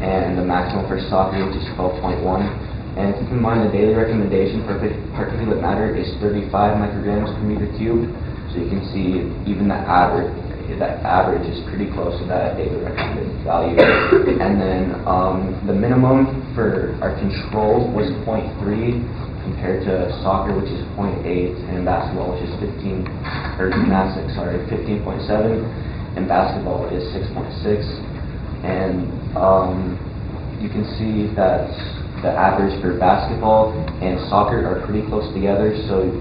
and the maximum for soccer, which is 12.1. And keep in mind the daily recommendation for particulate matter is 35 micrograms per meter cubed, so you can see even that average is pretty close to that daily recommended value. And then the minimum for our control was 0.3, compared to soccer, which is 0.8, and basketball, which is 15, or gymnastics, sorry, 15.7, and basketball is 6.6. And you can see that the average for basketball and soccer are pretty close together, so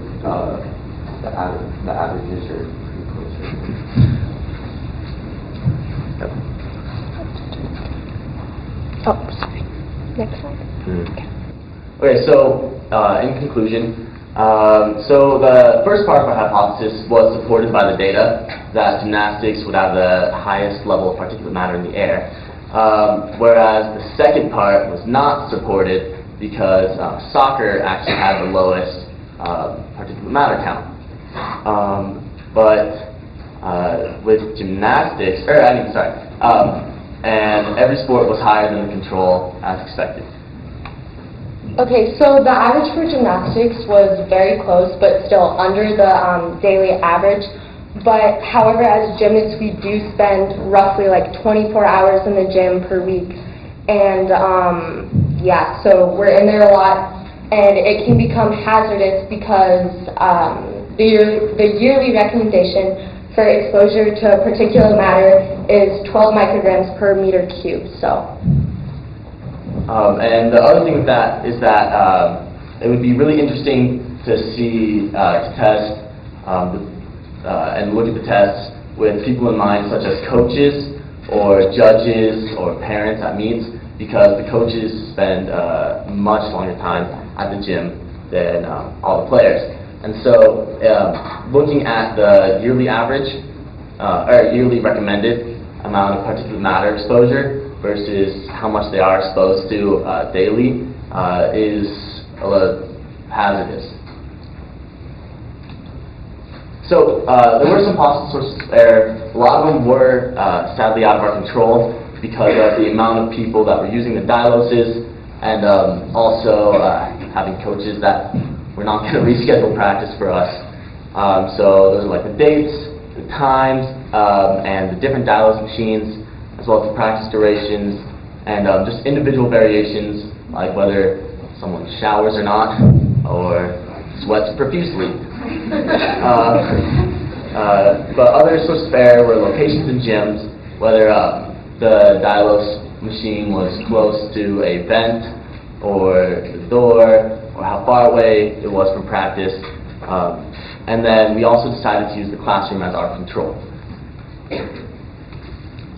the averages are pretty close. oh, sorry. Next slide. Okay, so in conclusion, so the first part of our hypothesis was supported by the data that gymnastics would have the highest level of particulate matter in the air, whereas the second part was not supported because soccer actually had the lowest particulate matter count. But with gymnastics, and every sport was higher than the control as expected. Okay, so the average for gymnastics was very close, but still under the daily average. But however, as gymnasts, we do spend roughly like 24 hours in the gym per week. And yeah, so we're in there a lot, and it can become hazardous because the yearly recommendation for exposure to particulate matter is 12 micrograms per meter cubed. So. And the other thing with that is that it would be really interesting to see, to test and look at the tests with people in mind, such as coaches or judges or parents at meets, because the coaches spend much longer time at the gym than all the players. And so looking at the yearly average, or yearly recommended amount of particulate matter exposure versus how much they are exposed to daily is hazardous. So there were some possible sources of error. A lot of them were sadly out of our control because of the amount of people that were using the diloses, and also having coaches that were not going to reschedule practice for us. So those are like the dates, the times, and the different dilose machines, as well as the practice durations, and just individual variations, like whether someone showers or not, or sweats profusely. But other sources of error were locations in gyms, whether the dilose machine was close to a vent, or the door, or how far away it was from practice. And then we also decided to use the classroom as our control.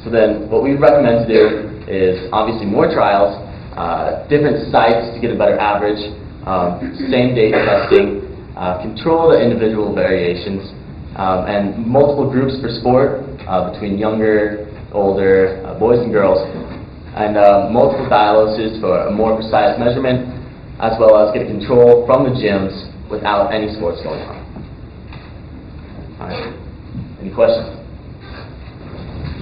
So then what we recommend to do is obviously more trials, different sites to get a better average, same-day testing, control the individual variations, and multiple groups per sport between younger, older, boys and girls, and multiple dialysis for a more precise measurement, as well as get control from the gyms without any sports going on. All right. Any questions?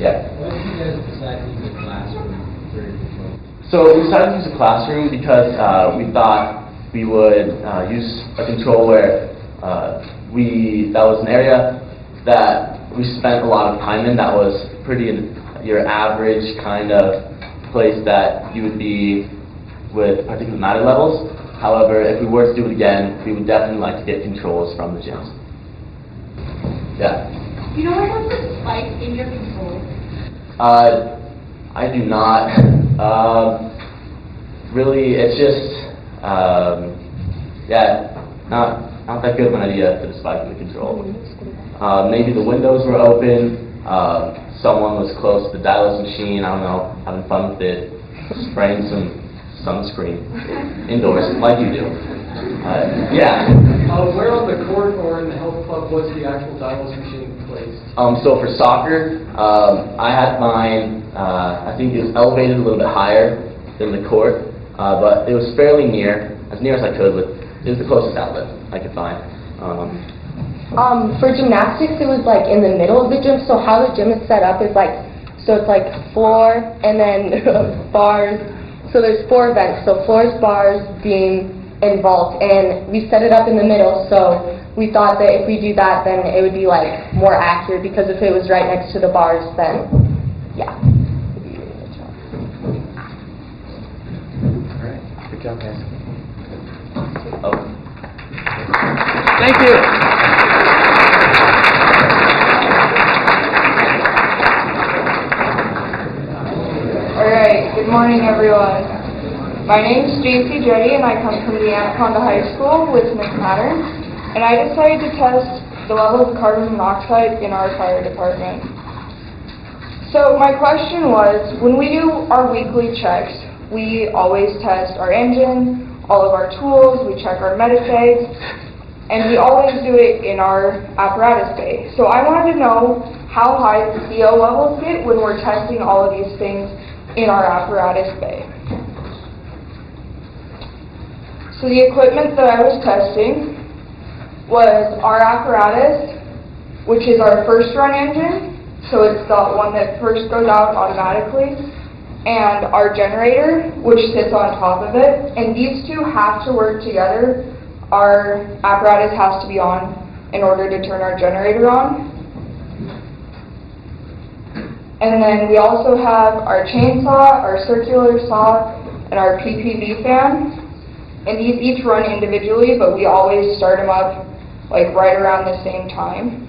Yeah. Why did you guys decide to use a classroom for your control? So we decided to use a classroom because we thought we would use a control where that was an area that we spent a lot of time in, that was pretty your average kind of place that you would be with particulate matter levels. However, if we were to do it again, we would definitely like to get controls from the gyms. Yeah. Do you know where there's a spike in your control? I do not. Really, it's just, not that good of an idea to spike in the control. Maybe the windows were open, someone was close to the dialysis machine, I don't know, having fun with it, spraying some sunscreen indoors, like you do. Where on the court or in the health club was the actual dialysis machine placed? So for soccer, I had mine, I think it was elevated a little bit higher than the court, but it was fairly near as I could with, it was the closest outlet I could find. For gymnastics, it was like in the middle of the gym, so how the gym is set up is like, so it's like floor and then bars, so there's 4 vents, so floors, bars, beam, and vault, and we set it up in the middle, so we thought that if we do that, then it would be like more accurate, because if it was right next to the bars, then, yeah. Alright, good job, guys. Thank you. Alright, good morning everyone. My name is JC Jetty and I come from the ANACONDA High School with Miss Matter, and I decided to test the level of carbon monoxide in our fire department. So my question was, when we do our weekly checks, we always test our engine, all of our tools, we check our medicags, and we always do it in our apparatus bay. So I wanted to know how high the CO levels get when we're testing all of these things in our apparatus bay. So the equipment that I was testing was our apparatus, which is our first run engine, so it's the one that first goes out automatically, and our generator, which sits on top of it, and these two have to work together. Our apparatus has to be on in order to turn our generator on. And then we also have our chainsaw, our circular saw, and our PPV fan. And these each run individually, but we always start them up like right around the same time.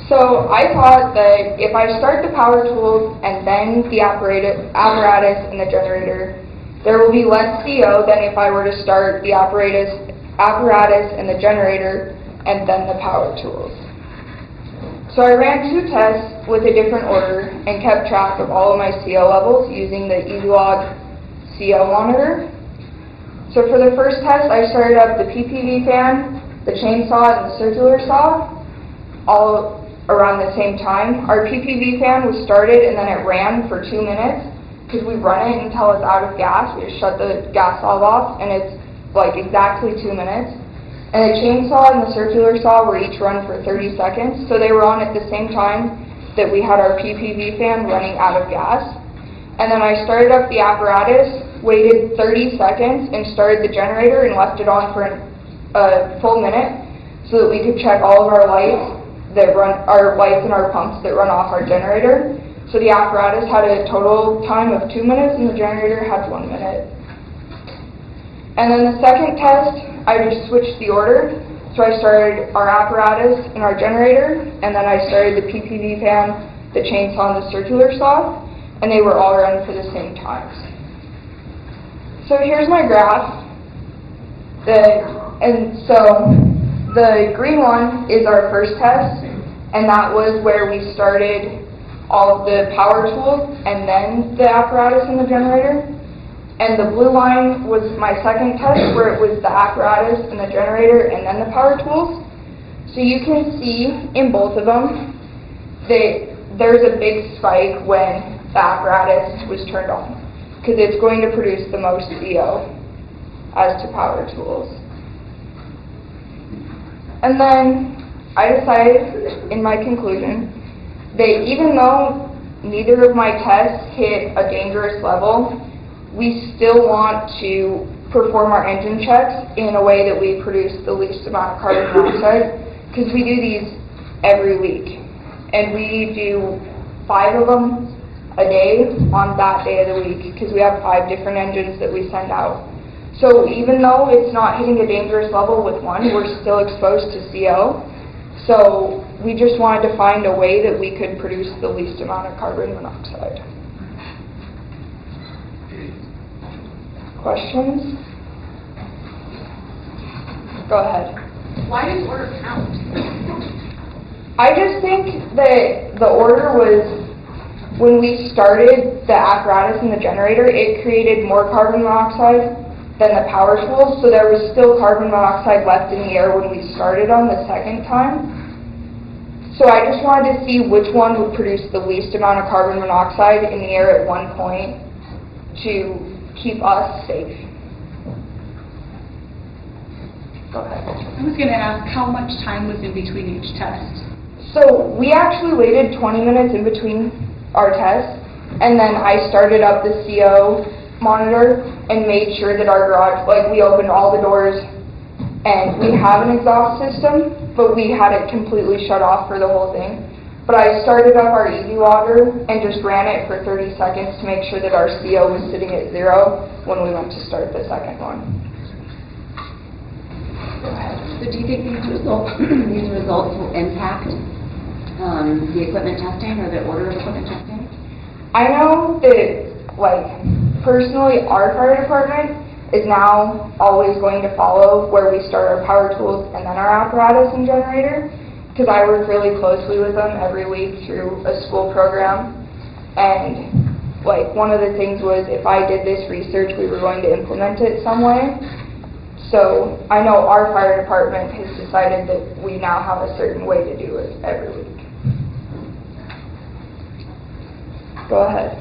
So I thought that if I start the power tools and then the apparatus and the generator, there will be less CO than if I were to start the apparatus and the generator and then the power tools. So I ran 2 tests with a different order and kept track of all of my CO levels using the EasyLog CO monitor. So for the first test, I started up the PPV fan, the chainsaw, and the circular saw, all around the same time. Our PPV fan was started and then it ran for 2 minutes, because we run it until it's out of gas. We just shut the gas valve off, and it's like exactly 2 minutes. And the chainsaw and the circular saw were each run for 30 seconds, so they were on at the same time that we had our PPV fan running out of gas. And then I started up the apparatus, waited 30 seconds, and started the generator and left it on for a full minute so that we could check all of our lights that run, our lights and our pumps that run off our generator. So the apparatus had a total time of 2 minutes and the generator had 1 minute. And then the second test, I just switched the order. So I started our apparatus and our generator, and then I started the PPV fan, the chainsaw, and the circular saw, and they were all run for the same times. So here's my graph. The green one is our first test, and that was where we started all of the power tools and then the apparatus and the generator. And the blue line was my second test where it was the apparatus and the generator and then the power tools. So you can see in both of them that there's a big spike when the apparatus was turned on, because it's going to produce the most CO as to power tools. And then I decided in my conclusion that even though neither of my tests hit a dangerous level, we still want to perform our engine checks in a way that we produce the least amount of carbon monoxide, because we do these every week. And we do 5 of them a day on that day of the week, because we have 5 different engines that we send out. So even though it's not hitting a dangerous level with one, we're still exposed to CO. So we just wanted to find a way that we could produce the least amount of carbon monoxide. Questions? Go ahead. Why does order count? I just think that the order was, when we started the apparatus and the generator, it created more carbon monoxide than the power tools, so there was still carbon monoxide left in the air when we started on the second time. So I just wanted to see which one would produce the least amount of carbon monoxide in the air at one point to keep us safe. Go ahead. I was going to ask how much time was in between each test? So we actually waited 20 minutes in between our tests, and then I started up the CO monitor and made sure that our garage, like we opened all the doors, and we have an exhaust system, but we had it completely shut off for the whole thing. But I started up our easy water and just ran it for 30 seconds to make sure that our CO was sitting at 0 when we went to start the second one. So do you think these results will impact the equipment testing or the order of equipment testing? I know that, like, personally, our fire department is now always going to follow where we start our power tools and then our apparatus and generator, because I work really closely with them every week through a school program. And, like, one of the things was if I did this research, we were going to implement it some way. So I know our fire department has decided that we now have a certain way to do it every week. Go ahead.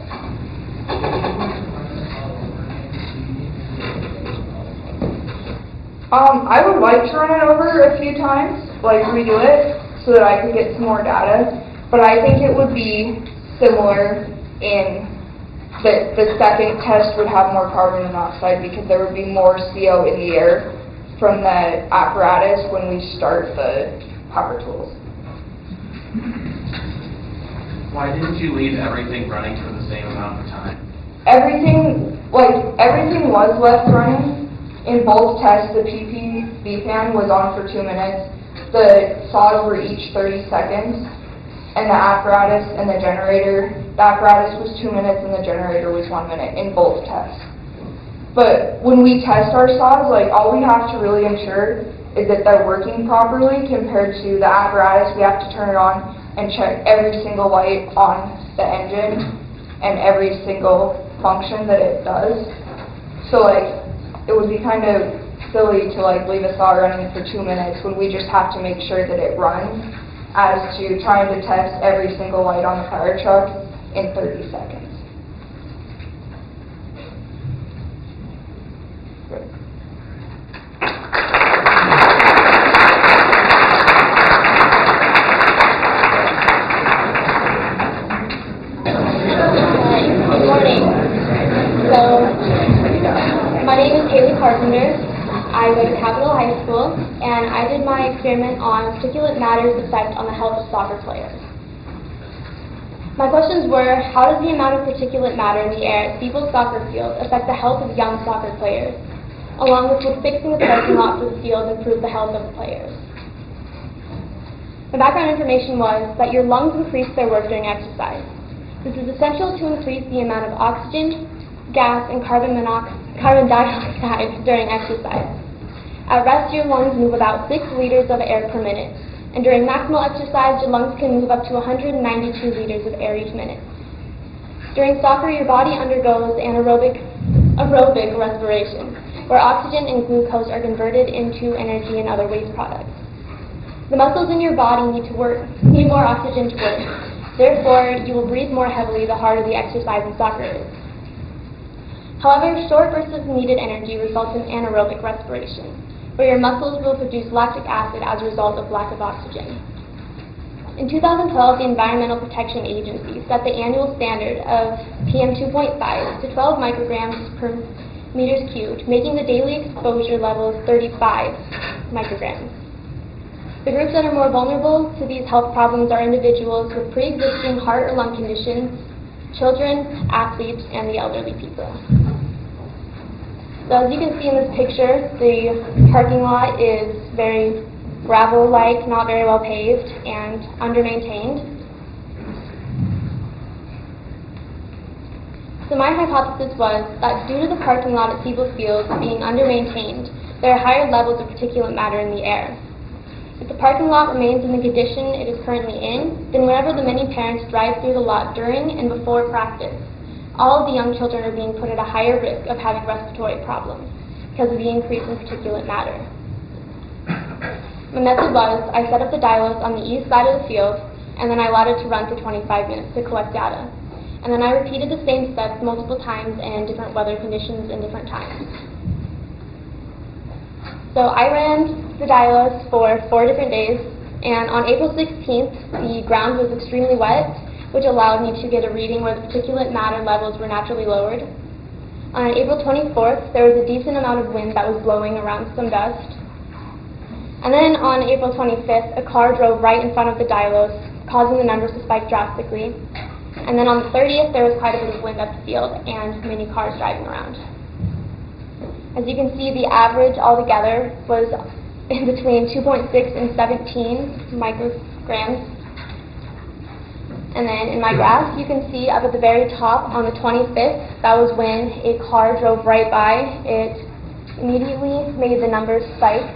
I would like to run it over a few times, like redo it, so that I could get some more data. But I think it would be similar in that the second test would have more carbon monoxide because there would be more CO in the air from the apparatus when we start the power tools. Why didn't you leave everything running for the same amount of time? Everything was left running. In both tests, the PPV fan was on for 2 minutes. The saws were each 30 seconds. And the apparatus and the generator, the apparatus was 2 minutes and the generator was 1 minute in both tests. But when we test our saws, like, all we have to really ensure is that they're working properly compared to the apparatus. We have to turn it on and check every single light on the engine and every single function that it does. So, like, it would be kind of silly to, like, leave a saw running for 2 minutes when we just have to make sure that it runs, as to trying to test every single light on the fire truck in 30 seconds. Good morning. So, my name is Haley Carpenter. I go to Capitol High School, and I did my experiment on particulate matter's effect on the health of soccer players. My questions were, how does the amount of particulate matter in the air at Steeples Soccer Field affect the health of young soccer players, along with would fixing the parking lot for the field improve the health of the players? The background information was that your lungs increase their work during exercise. This is essential to increase the amount of oxygen, gas, and carbon dioxide during exercise. At rest, your lungs move about 6 liters of air per minute. And during maximal exercise, your lungs can move up to 192 liters of air each minute. During soccer, your body undergoes anaerobic respiration, where oxygen and glucose are converted into energy and other waste products. The muscles in your body need more oxygen to work. Therefore, you will breathe more heavily the harder the exercise in soccer is. However, short bursts of needed energy result in anaerobic respiration, where your muscles will produce lactic acid as a result of lack of oxygen. In 2012, the Environmental Protection Agency set the annual standard of PM 2.5 to 12 micrograms per meters cubed, making the daily exposure level 35 micrograms. The groups that are more vulnerable to these health problems are individuals with pre-existing heart or lung conditions, children, athletes, and the elderly people. So as you can see in this picture, the parking lot is very gravel-like, not very well paved, and under-maintained. So my hypothesis was that due to the parking lot at Siebel Field being under-maintained, there are higher levels of particulate matter in the air. If the parking lot remains in the condition it is currently in, then whenever the many parents drive through the lot during and before practice, all of the young children are being put at a higher risk of having respiratory problems because of the increase in particulate matter. My method was, I set up the dialos on the east side of the field, and then I allowed it to run for 25 minutes to collect data. And then I repeated the same steps multiple times in different weather conditions and different times. So I ran the dialos for 4 different days, and on April 16th, the ground was extremely wet, which allowed me to get a reading where the particulate matter levels were naturally lowered. On April 24th, there was a decent amount of wind that was blowing around some dust. And then on April 25th, a car drove right in front of the dialos, causing the numbers to spike drastically. And then on the 30th, there was quite a bit of wind up the field and many cars driving around. As you can see, the average altogether was in between 2.6 and 17 micrograms. And then in my graph, you can see up at the very top on the 25th, that was when a car drove right by. It immediately made the numbers spike.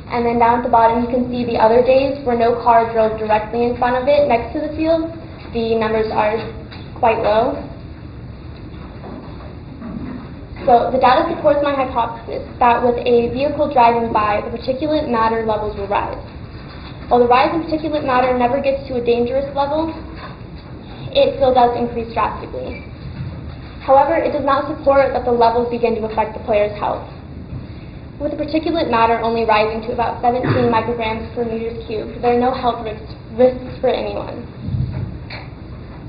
And then down at the bottom, you can see the other days where no car drove directly in front of it next to the field. The numbers are quite low. So the data supports my hypothesis that with a vehicle driving by, the particulate matter levels will rise. While the rise in particulate matter never gets to a dangerous level, it still does increase drastically. However, it does not support that the levels begin to affect the player's health. With the particulate matter only rising to about 17 micrograms per meters cubed, there are no health risks for anyone.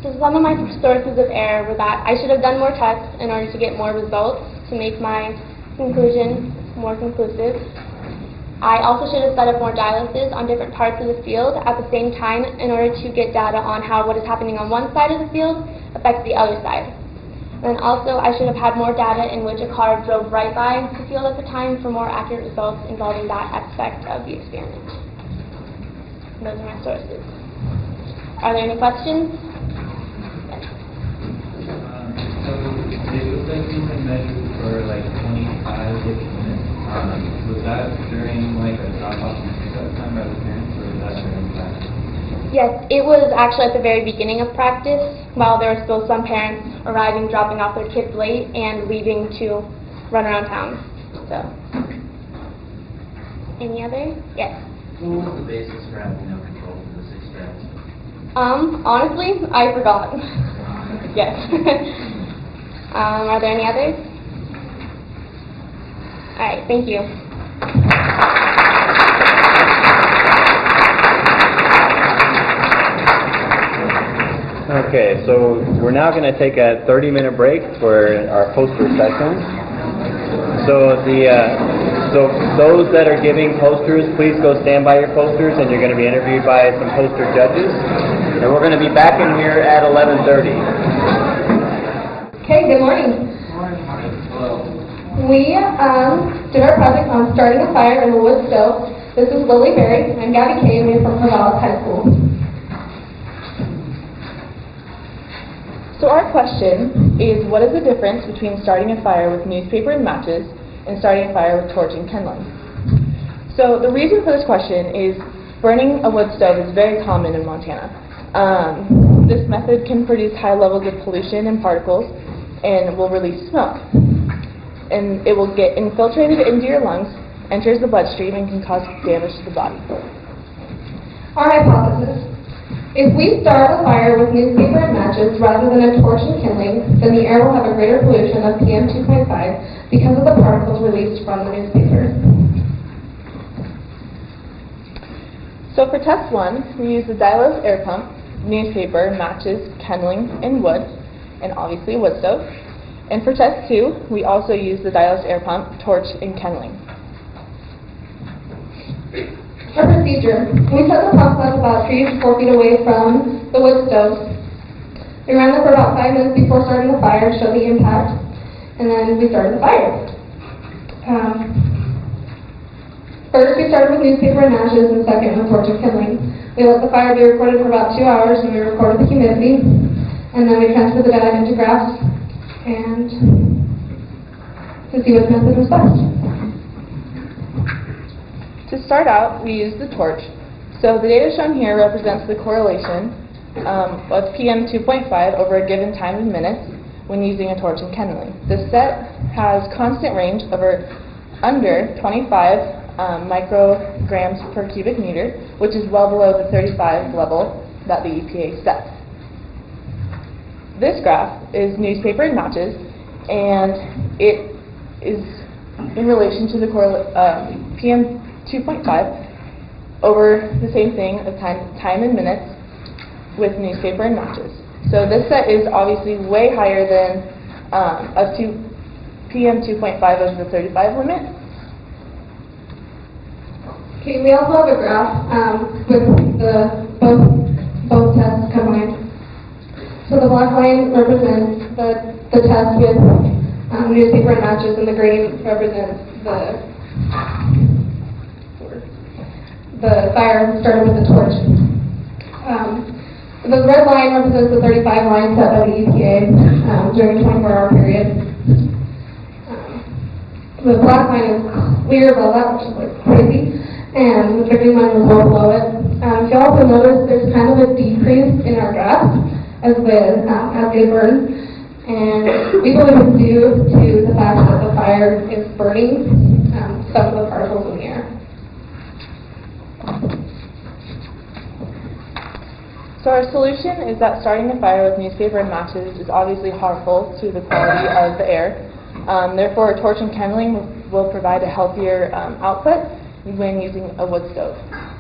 So some of my sources of error were that I should have done more tests in order to get more results to make my conclusion more conclusive. I also should have set up more dialysis on different parts of the field at the same time in order to get data on how what is happening on one side of the field affects the other side. And also I should have had more data in which a car drove right by the field at the time for more accurate results involving that aspect of the experiment. And those are my sources. Are there any questions? So it looks like you had measured for like 25-ish minutes. Was that during like a drop-off and pickup time by the parents, or was that during practice? Yes, it was actually at the very beginning of practice, while there were still some parents arriving, dropping off their kids late, and leaving to run around town. So, any other? Yes. What was the basis for having no control for the 6 steps? Honestly, I forgot. Yes. Are there any others? All right, thank you. Okay, so we're now going to take a 30-minute break for our poster session. So those that are giving posters, please go stand by your posters, and you're going to be interviewed by some poster judges. And we're going to be back in here at 11:30. Okay, good morning. We did our project on starting a fire in the wood stove. This is Lily Berry. I'm Gabby Kay, and we're from Corvallis High School. So our question is, what is the difference between starting a fire with newspaper and matches and starting a fire with torch and kindling? So the reason for this question is Burning a wood stove is very common in Montana. This method can produce high levels of pollution and particles and will release smoke. And it will get infiltrated into your lungs, enters the bloodstream, and can cause damage to the body. Our hypothesis. If we start a fire with newspaper and matches rather than a torch and kindling, then the air will have a greater pollution of PM 2.5 because of the particles released from the newspaper. So for test 1, we use the Dylos air pump, newspaper, matches, kindling, and wood, and obviously a wood stove. And for test 2, we also use the Dylos air pump, torch, and kindling. Our procedure. We set the pump up about 3 to 4 feet away from the wood stove. We ran it for about 5 minutes before starting the fire to show the impact, and then we started the fire. First, we started with newspaper and matches, and second, with torch and kindling. We let the fire be recorded for about 2 hours, and we recorded the humidity, and then we transferred the data into graphs and to see which method was best. To start out, we use the torch. So the data shown here represents the correlation of PM 2.5 over a given time in minutes when using a torch and kindling. This set has constant range over under 25 micrograms per cubic meter, which is well below the 35 level that the EPA sets. This graph is newspaper and matches, and it is in relation to the PM 2.5 over the same thing of time in minutes with newspaper and matches. So this set is obviously way higher than PM 2.5 of the 35 limit. Okay, we also have a graph with both tests combined. So the black line represents the test with newspaper and matches, and the green represents the fire started with the torch. The red line represents the 35 line set by the EPA during a 24-hour period. The black line is clear above that, which is like crazy, and the green line is well below it. If you also notice, there's kind of a decrease in our graph as they burn, and we believe it's due to the fact that the fire is burning some of the particles in the air. So our solution is that starting a fire with newspaper and matches is obviously harmful to the quality of the air. Therefore, a torch and kindling will provide a healthier output when using a wood stove,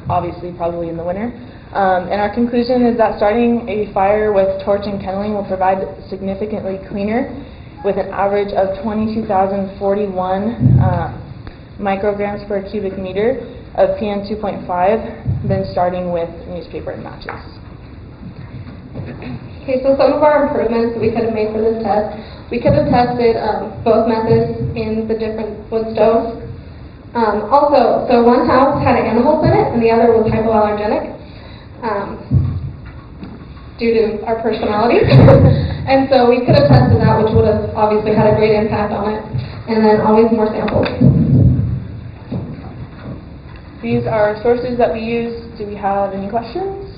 obviously probably in the winter. And our conclusion is that starting a fire with torch and kindling will provide significantly cleaner, with an average of 22,041 micrograms per cubic meter of PM 2.5 than starting with newspaper and matches. Okay, so some of our improvements that we could have made for this test, we could have tested both methods in the different wood stoves. Also, so one house had animals in it and the other was hypoallergenic due to our personalities. And so we could have tested that, which would have obviously had a great impact on it, and then always more samples. These are sources that we use. Do we have any questions?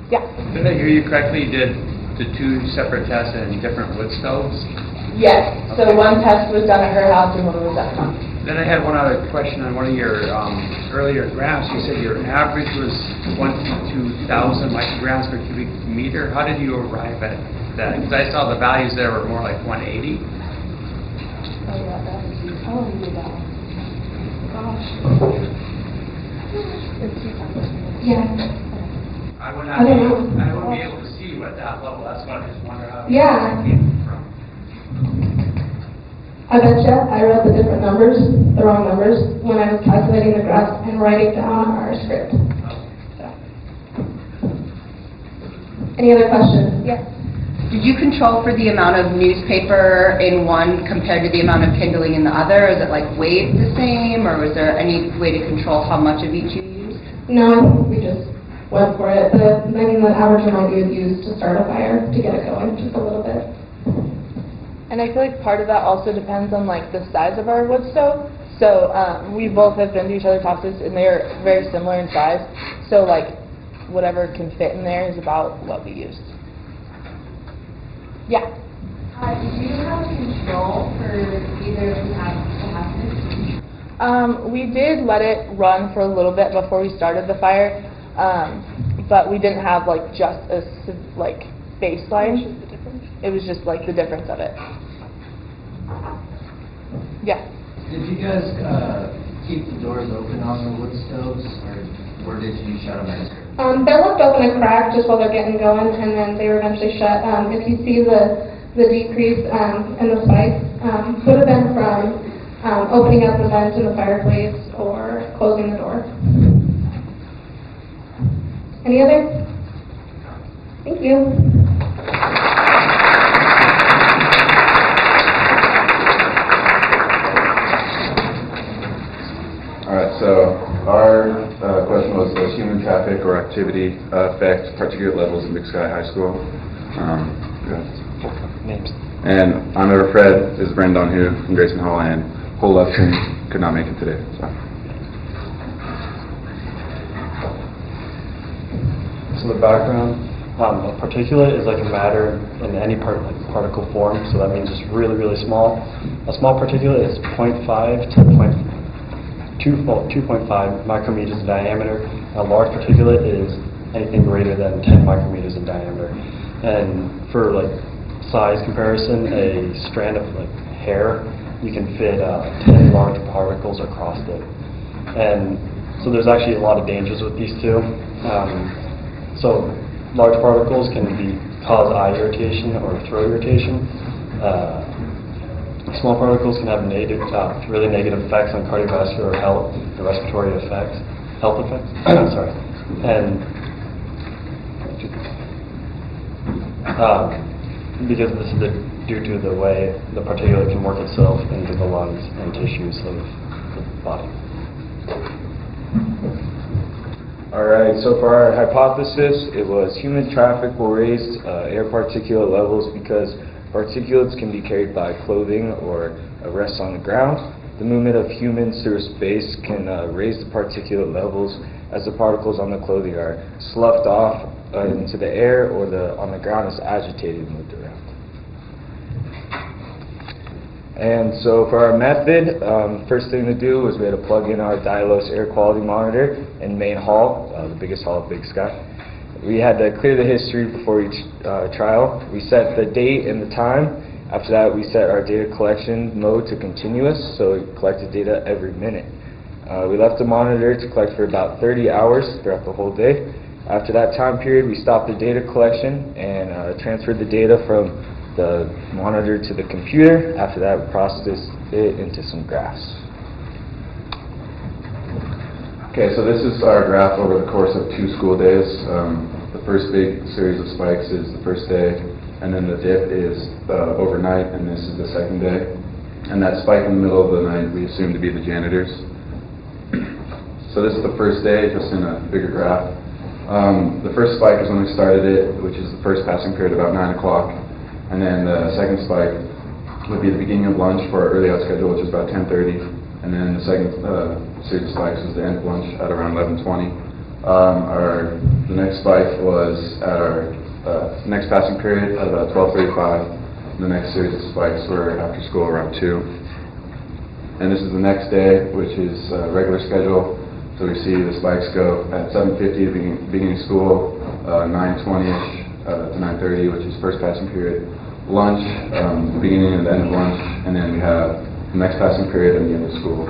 Yeah. Did I hear you correctly? Did the 2 separate tests in different wood stoves? Yes. So one test was done at her house and one was at mine. Then I had one other question on one of your earlier graphs. You said your average was 1 to 2,000 micrograms per cubic meter. How did you arrive at that? Because I saw the values there were more like 180. Oh yeah, that was you. How long did that one? Gosh. It's 2,000. Yeah. I would not be able to see you at that level. That's why I just wonder how Yeah. it came from. I betcha I wrote the different numbers, the wrong numbers, when I was calculating the graphs and writing down our script. So. Any other questions? Yes. Did you control for the amount of newspaper in one compared to the amount of kindling in the other? Is it like weighed the same, or was there any way to control how much of each you used? No, we just went for it. The average amount you would use to start a fire to get it going, just a little bit. And I feel like part of that also depends on like the size of our wood stove. So we both have been to each other's houses, and they're very similar in size. So like whatever can fit in there is about what we used. Yeah. Did you have control for either of the capacitors? We did let it run for a little bit before we started the fire, but we didn't have like just a like baseline. It was just like the difference of it. Yeah. Did you guys keep the doors open on the wood stoves, or did you shut them in? They're left open a crack just while they're getting going, and then they were eventually shut. If you see the decrease in the spikes, could have been from opening up the vents in the fireplace or closing the door. Any other? Thank you. All right, so our question was, does human traffic or activity affect particulate levels in Big Sky High School? Names. And Honor Fred is Brendan Donahue from Grayson Hall, and Cole Lufkin could not make it today. So the background, a particulate is like a matter in any particle form, so that means it's really, really small. A small particulate is 0.5 to 2.5 micrometers in diameter. A large particulate is anything greater than 10 micrometers in diameter. And for like size comparison, a strand of like hair, you can fit 10 large particles across it. And so there's actually a lot of dangers with these two. So large particles can cause eye irritation or throat irritation. Small particles can have really negative effects on cardiovascular health, the respiratory health effects. Sorry, and because this is due to the way the particulate can work itself into the lungs and tissues of the body. All right, so for our hypothesis, it was human traffic will raise air particulate levels because particulates can be carried by clothing or rest on the ground. The movement of humans through space can raise the particulate levels as the particles on the clothing are sloughed off into the air, or on the ground is agitated and moved around. And so for our method, first thing to do was we had to plug in our Dialos air quality monitor in main hall, the biggest hall of Big Sky. We had to clear the history before each trial. We set the date and the time. After that, we set our data collection mode to continuous, so we collected data every minute. We left the monitor to collect for about 30 hours throughout the whole day. After that time period, we stopped the data collection and transferred the data from the monitor to the computer. After that, we processed it into some graphs. Okay, so this is our graph over the course of 2 school days. The first big series of spikes is the first day, and then the dip is overnight, and this is the second day. And that spike in the middle of the night we assume to be the janitors. So this is the first day, just in a bigger graph. The first spike is when we started it, which is the first passing period, about 9 o'clock. And then the second spike would be the beginning of lunch for our early out schedule, which is about 10:30. And then the second series of spikes was the end of lunch at around 11:20. The next spike was at our next passing period at about 12:35. The next series of spikes were after school around 2. And this is the next day, which is regular schedule. So we see the spikes go at 7:50, beginning of school, 9:20ish to 9:30, which is first passing period. Lunch, the beginning and the end of lunch, and then we have the next passing period and the end of school.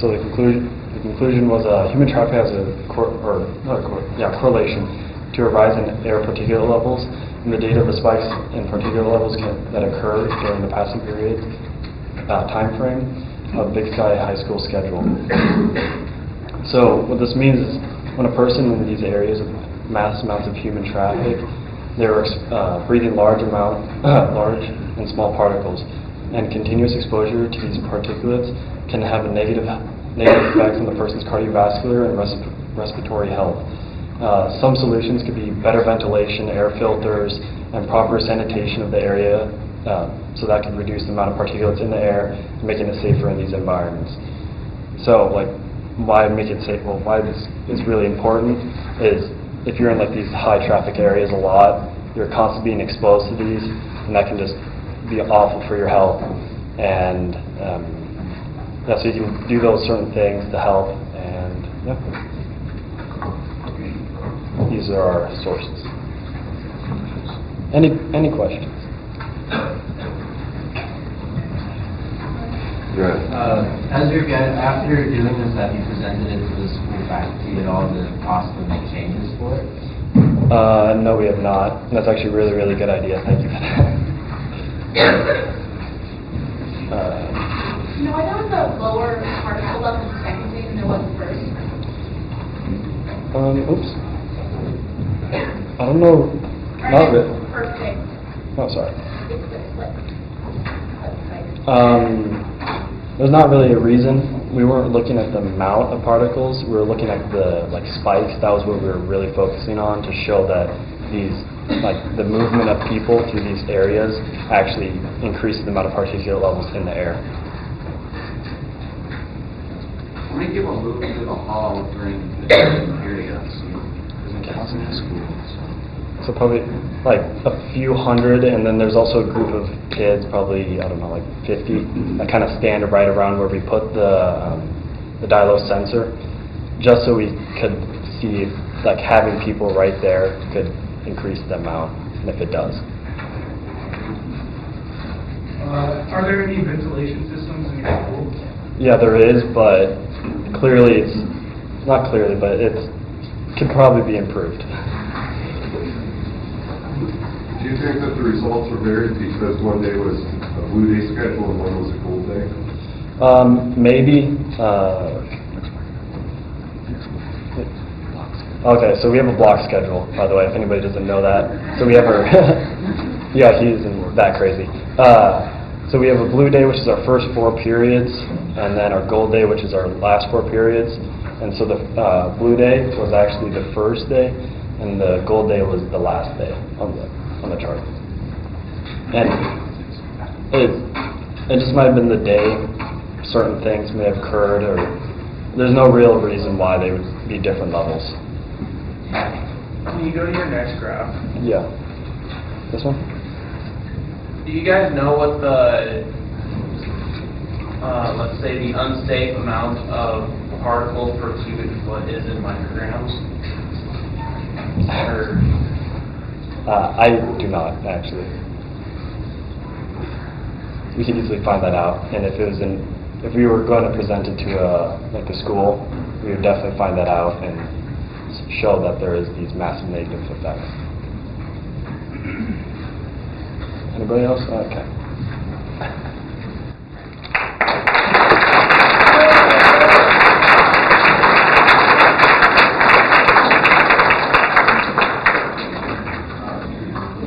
So the conclusion was human traffic has a correlation to a rise in air particulate levels, and the data of the spikes in particulate levels that occur during the passing period time frame of Big Sky High School schedule. So what this means is when a person in these areas of mass amounts of human traffic, they're breathing large and small particles, and continuous exposure to these particulates can have a negative effects on the person's cardiovascular and respiratory health. Some solutions could be better ventilation, air filters, and proper sanitation of the area so that can reduce the amount of particulates in the air, making it safer in these environments. So, like, why make it safe? Well, why this is really important is if you're in like these high traffic areas a lot, you're constantly being exposed to these, and that can just be awful for your health. And yeah, so you can do those certain things to help, and yeah, these are our sources. Any questions? As you're after doing this, have you presented it to the school faculty at all to possibly make changes for it? No, we have not. That's actually a really, really good idea. Thank you for that. No, I know the lower particle level is the second thing and there was the first. Oops. I don't know. Not really. First thing. Oh, sorry. It's the split. There's not really a reason. We weren't looking at the amount of particles. We were looking at the spikes. That was what we were really focusing on to show that these the movement of people through these areas actually increases the amount of particulate levels in the air. How many people move into the hall during the periods? So probably like a few hundred, and then there's also a group of kids, probably, I don't know, like 50, that kind of stand right around where we put the Dylos sensor, just so we could see, like, having people right there could increase the amount, and if it does. Are there any ventilation systems in your school? Yeah, there is, but clearly not clearly, but it could probably be improved. Do you think that the results are varied because one day was a blue day schedule and one was a cold day? Maybe. Okay, so we have a block schedule, by the way, if anybody doesn't know that. So we have our, yeah, he isn't that crazy. So we have a blue day, which is our first 4 periods, and then our gold day, which is our last 4 periods. And so the blue day was actually the first day, and the gold day was the last day on the chart. And it just might have been the day certain things may have occurred, or there's no real reason why they would be different levels. Can you go to your next graph? Yeah. This one? Do you guys know what the, let's say, the unsafe amount of particles per cubic foot is in micrograms? Or I do not, actually. We could easily find that out, and if we were going to present it to like the school, we would definitely find that out and show that there is these massive negative effects. Anybody else? Okay.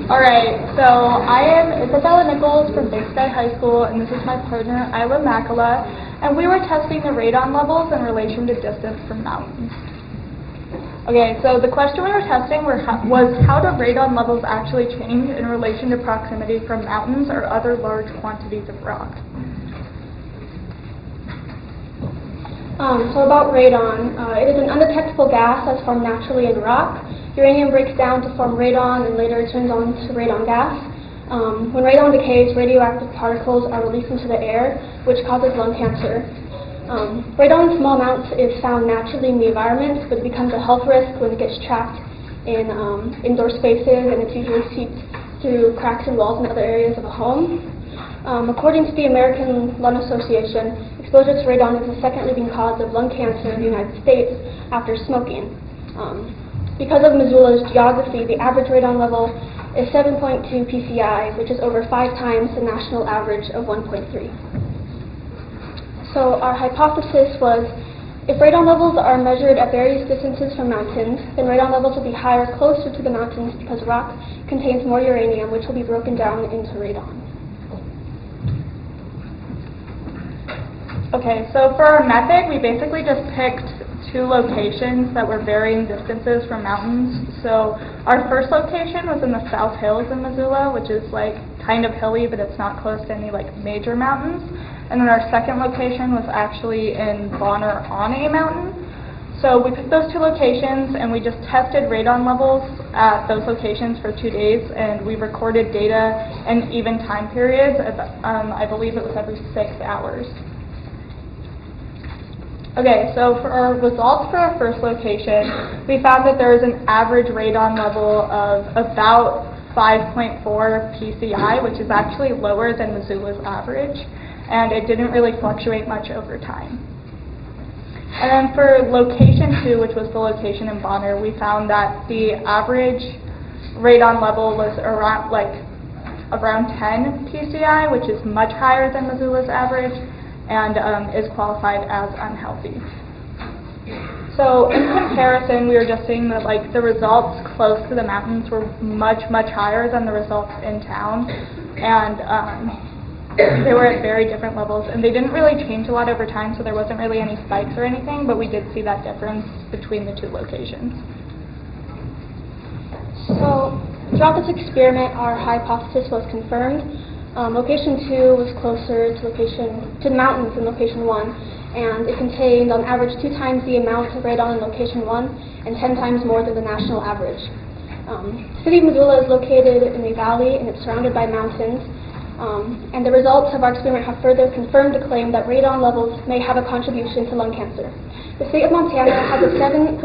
Alright, so I am Isabella Nichols from Big Sky High School, and this is my partner, Ira Makala, and we were testing the radon levels in relation to distance from mountains. Okay, so the question we were testing was how do radon levels actually change in relation to proximity from mountains or other large quantities of rock? So about radon, it is an undetectable gas that's formed naturally in rock. Uranium breaks down to form radon and later turns on to radon gas. When radon decays, radioactive particles are released into the air, which causes lung cancer. Radon in small amounts is found naturally in the environment, but it becomes a health risk when it gets trapped in indoor spaces, and it's usually seeped through cracks in walls and other areas of a home. According to the American Lung Association, exposure to radon is the second leading cause of lung cancer in the United States after smoking. Because of Missoula's geography, the average radon level is 7.2 pci, which is over 5 times the national average of 1.3. So our hypothesis was, if radon levels are measured at various distances from mountains, then radon levels will be higher closer to the mountains because rock contains more uranium, which will be broken down into radon. Okay, so for our method, we basically just picked two locations that were varying distances from mountains. So our first location was in the South Hills in Missoula, which is like kind of hilly, but it's not close to any like major mountains. And then our second location was actually in Bonner on a mountain. So we picked those two locations and we just tested radon levels at those locations for 2 days, and we recorded data in even time periods. I believe it was every 6 hours. Okay, so for our results for our first location, we found that there was an average radon level of about 5.4 PCI, which is actually lower than Missoula's average, and it didn't really fluctuate much over time. And then for location 2, which was the location in Bonner, we found that the average radon level was around 10 PCI, which is much higher than Missoula's average, and is qualified as unhealthy. So in comparison, we were just seeing that like the results close to the mountains were much higher than the results in town, and they were at very different levels, and they didn't really change a lot over time, so there wasn't really any spikes or anything, but we did see that difference between the two locations. So throughout this experiment, our hypothesis was confirmed. Location 2 was closer to mountains than location 1, and it contained on average 2 times the amount of radon in location 1 and 10 times more than the national average. The city of Missoula is located in a valley and it's surrounded by mountains, and the results of our experiment have further confirmed the claim that radon levels may have a contribution to lung cancer. The state of Montana has a 7%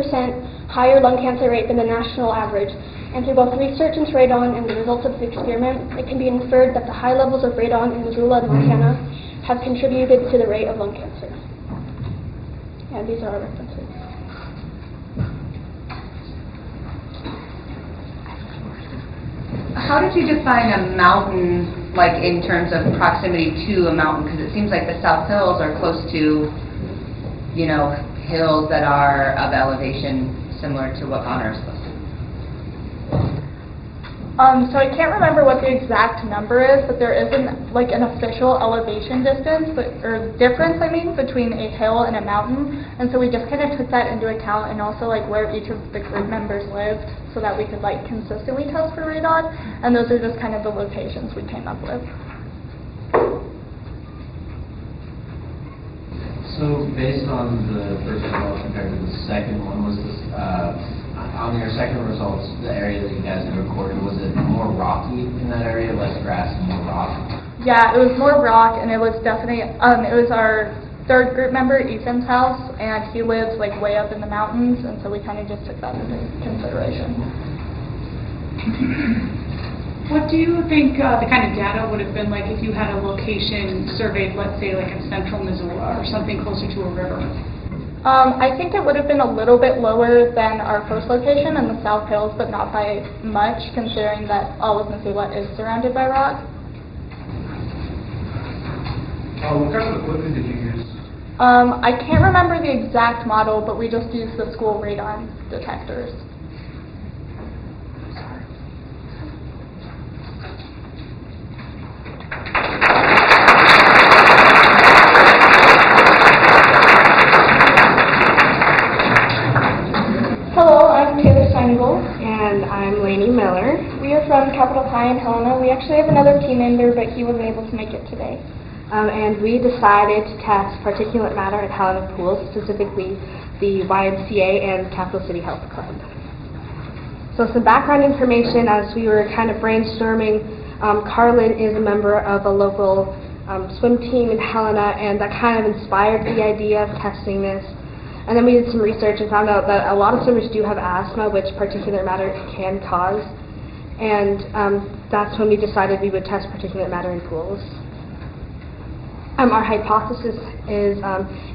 higher lung cancer rate than the national average, and through both research into radon and the results of the experiment, it can be inferred that the high levels of radon in Missoula and Montana have contributed to the rate of lung cancer. And these are our references. How did you define a mountain, like in terms of proximity to a mountain? Because it seems like the South Hills are close to, you know, hills that are of elevation similar to what Bonner is close to. So I can't remember what the exact number is, but there isn't like an official elevation distance, difference between a hill and a mountain, and so we just kind of took that into account, and also like where each of the group members lived, so that we could like consistently test for radon, and those are just kind of the locations we came up with. So based on the first result compared to the second one, was this on your second results, the area that you guys had recorded, was it more rocky in that area, less grass and more rock? Yeah, it was more rock, and it was definitely, it was our third group member, Ethan's house, and he lives like way up in the mountains, and so we kind of just took that into consideration. What do you think the kind of data would have been like if you had a location surveyed, let's say like in central Missoula or something closer to a river? I think it would have been a little bit lower than our first location in the South Hills, but not by much, considering that all of Missoula is surrounded by rock. What kind of equipment did you use? I can't remember the exact model, but we just used the school radon detectors. And I'm Lainey Miller. We are from Capitol High in Helena. We actually have another team member, but he wasn't able to make it today. And we decided to test particulate matter at Helena pools, specifically the YMCA and Capital City Health Club. So some background information as we were kind of brainstorming. Carlin is a member of a local swim team in Helena, and that kind of inspired the idea of testing this. And then we did some research and found out that a lot of swimmers do have asthma, which particulate matter can cause. And that's when we decided we would test particulate matter in pools. Our hypothesis is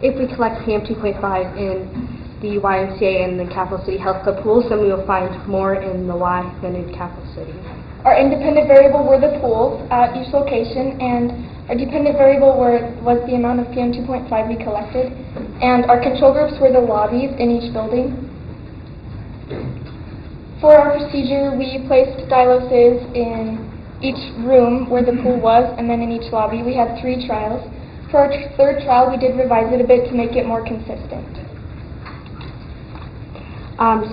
if we collect PM2.5 in the YMCA and the Capital City Health Club pools, then we will find more in the Y than in Capital City. Our independent variable were the pools at each location, and our dependent variable was the amount of PM2.5 we collected, and our control groups were the lobbies in each building. For our procedure, we placed diloses in each room where the pool was, and then in each lobby. We had 3 trials. For our third trial, we did revise it a bit to make it more consistent.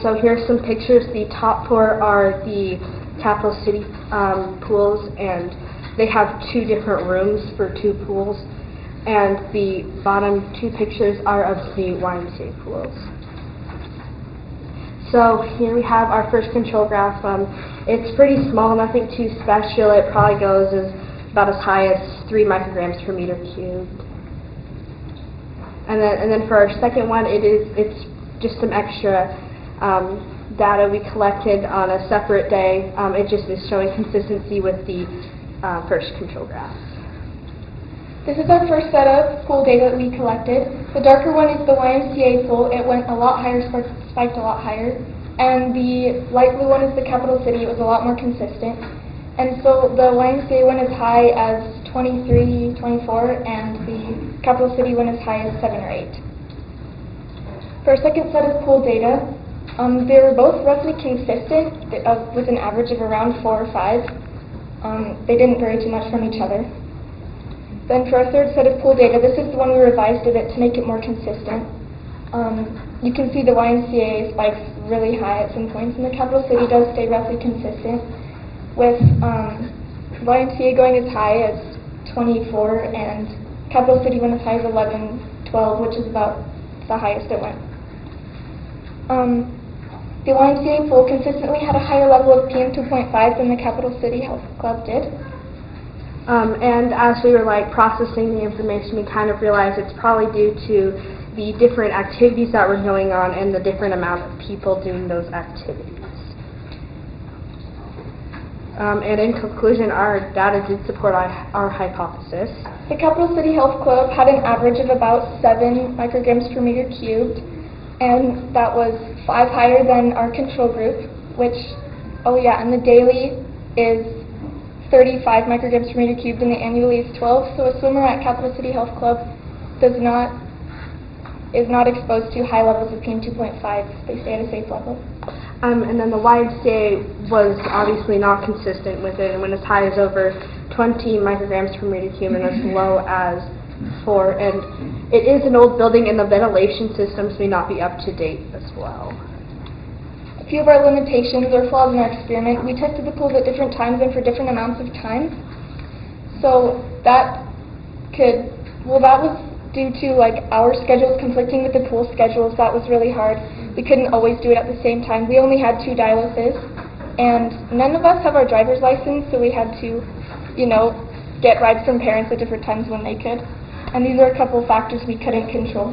So here's some pictures. The top 4 are the Capital City pools, and they have 2 different rooms for 2 pools. And the bottom 2 pictures are of the YMCA pools. So here we have our first control graph. It's pretty small, nothing too special. It probably goes about as high as 3 micrograms per meter cubed. And then for our second one, it's just some extra data we collected on a separate day. It just is showing consistency with the first control graph. This is our first set of pool data that we collected. The darker one is the YMCA pool. It went a lot higher, spiked a lot higher. And the light blue one is the Capital City. It was a lot more consistent. And so the YMCA went as high as 23, 24, and the Capital City went as high as 7 or 8. For our second set of pool data, they were both roughly consistent with an average of around 4 or 5. They didn't vary too much from each other. Then for our third set of pool data, this is the one we revised a bit to make it more consistent. You can see the YMCA spikes really high at some points, and the Capital City does stay roughly consistent, with YMCA going as high as 24, and Capital City went as high as 11, 12, which is about the highest it went. The YMCA pool consistently had a higher level of PM 2.5 than the Capital City Health Club did. And as we were processing the information, we kind of realized it's probably due to the different activities that were going on and the different amount of people doing those activities. And in conclusion, our data did support our hypothesis. The Capital City Health Club had an average of about 7 micrograms per meter cubed, and that was 5 higher than our control group, which, and the daily is 35 micrograms per meter cubed, and the annually is 12. So a swimmer at Capital City Health Club is not exposed to high levels of PM 2.5. They stay at a safe level. And then the YMCA was obviously not consistent with it, and went as high as over 20 micrograms per meter cubed and as low as 4. And it is an old building, and the ventilation systems may not be up to date as well. A few of our limitations or flaws in our experiment: we tested the pools at different times and for different amounts of time. So that was due to our schedules conflicting with the pool schedules. That was really hard. We couldn't always do it at the same time. We only had 2 dialysis, and none of us have our driver's license, so we had to, get rides from parents at different times when they could. And these are a couple factors we couldn't control.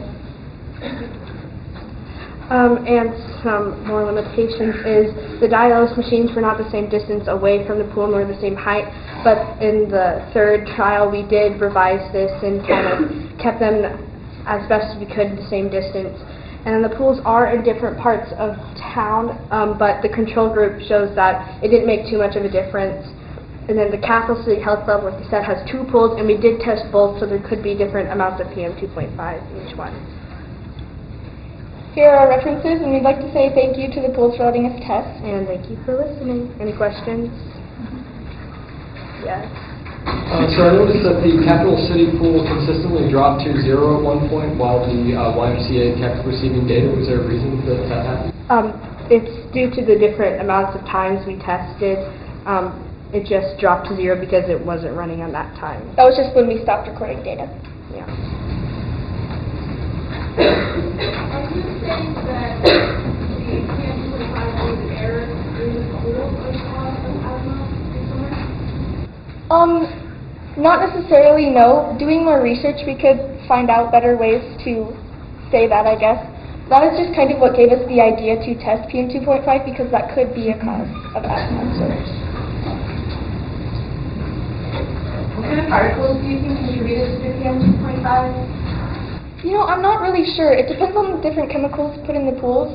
And some more limitations is the dialysis machines were not the same distance away from the pool nor the same height, but in the third trial we did revise this and kind of kept them as best as we could the same distance. And the pools are in different parts of town, but the control group shows that it didn't make too much of a difference. And then the Capital City Health Club, like I said, has 2 pools, and we did test both, so there could be different amounts of PM 2.5 in each one. Here are our references, and we'd like to say thank you to the pools for letting us test. And thank you for listening. Any questions? Yes. So I noticed that the Capital City pool consistently dropped to 0 at one point while the YMCA kept receiving data. Was there a reason that happened? It's due to the different amounts of times we tested. It just dropped to 0 because it wasn't running on that time. That was just when we stopped recording data. Yeah. Are you saying that the PM 2.5 was error in the pool was caused of asthma in summer? Not necessarily, no. Doing more research, we could find out better ways to say that, I guess. That is just kind of what gave us the idea to test PM 2.5, because that could be a cause of asthma disorders. What kind of particles do you think contributed to the PM 2.5? I'm not really sure. It depends on the different chemicals put in the pools.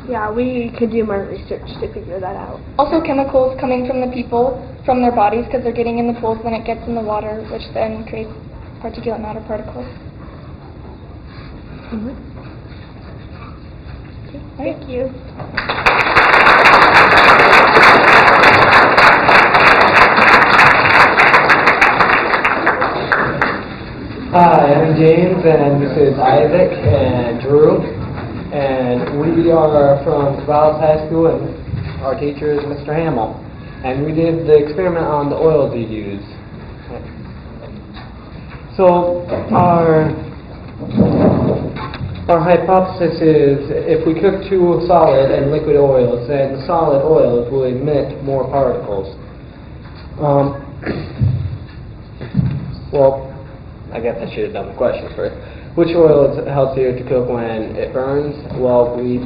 Yeah, we could do more research to figure that out. Also chemicals coming from the people, from their bodies, because they're getting in the pools, then it gets in the water, which then creates particulate matter particles. Mm-hmm. Okay, thank you. Hi, I'm James, and this is Isaac and Drew, and we We are from Caballos High School, and our teacher is Mr. Hamill. And we did the experiment on the oils we used. So our hypothesis is if we cook two solid and liquid oils, then the solid oils will emit more particles. Well, I guess I should have done the question first. Which oil is healthier to cook when it burns? Well, we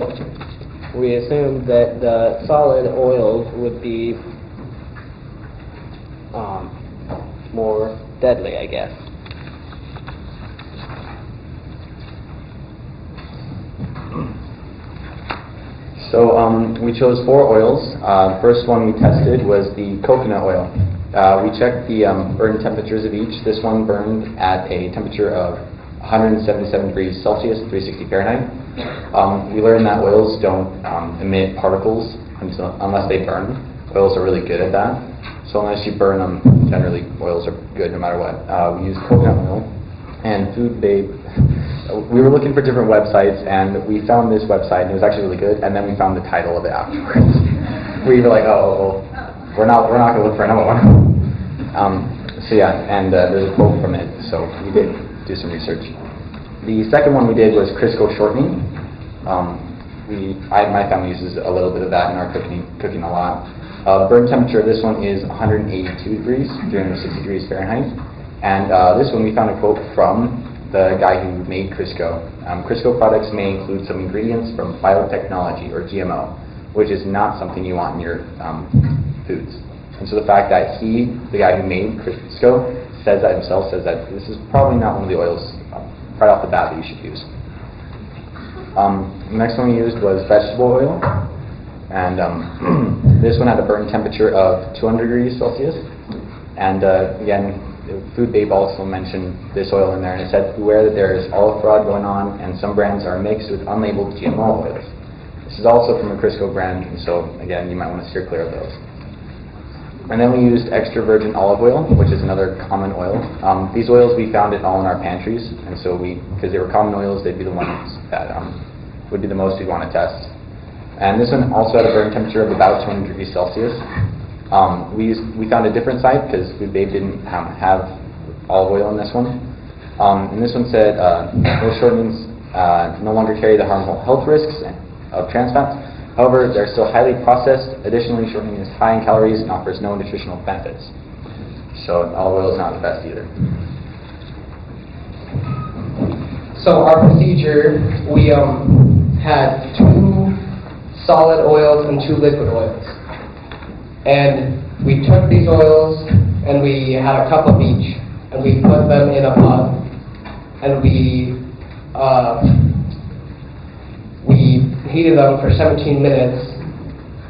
assumed that the solid oils would be more deadly, I guess. So we chose 4 oils. First one we tested was the coconut oil. We checked the burn temperatures of each. This one burned at a temperature of 177 degrees Celsius, 360 Fahrenheit. We learned that oils don't emit particles unless they burn. Oils are really good at that. So unless you burn them, generally oils are good no matter what. We used coconut oil and Food Babe. We were looking for different websites, and we found this website, and it was actually really good. And then we found the title of it afterwards. We were like, oh, we're not going to look for another one. So yeah, and there's a quote from it. So we did do some research. The second one we did was Crisco shortening. My family uses a little bit of that in our cooking a lot. The burn temperature of this one is 182 degrees, 360 degrees Fahrenheit. And this one we found a quote from the guy who made Crisco. Crisco products may include some ingredients from biotechnology or GMO, which is not something you want in your foods. And so the fact that the guy who made Crisco, says that himself, says that this is probably not one of the oils right off the bat that you should use. The next one we used was vegetable oil. And this one had a burn temperature of 200 degrees Celsius. And again, Food Babe also mentioned this oil in there, and it said, beware that there is olive fraud going on, and some brands are mixed with unlabeled GMO oils. This is also from a Crisco brand, and so again, you might want to steer clear of those. And then we used extra virgin olive oil, which is another common oil. These oils, we found it all in our pantries, and so because they were common oils, they'd be the ones that would be the most we'd want to test. And this one also had a burn temperature of about 200 degrees Celsius. We found a different site because Food Babe didn't have olive oil in this one. And this one said oil shortenings no longer carry the harmful health risks of trans fats. However, they're still highly processed. Additionally, shortening is high in calories and offers no nutritional benefits. So olive oil is not the best either. So our procedure, we had 2 solid oils and 2 liquid oils. And we took these oils and we had a cup of each, and we put them in a pot, and we heated them for 17 minutes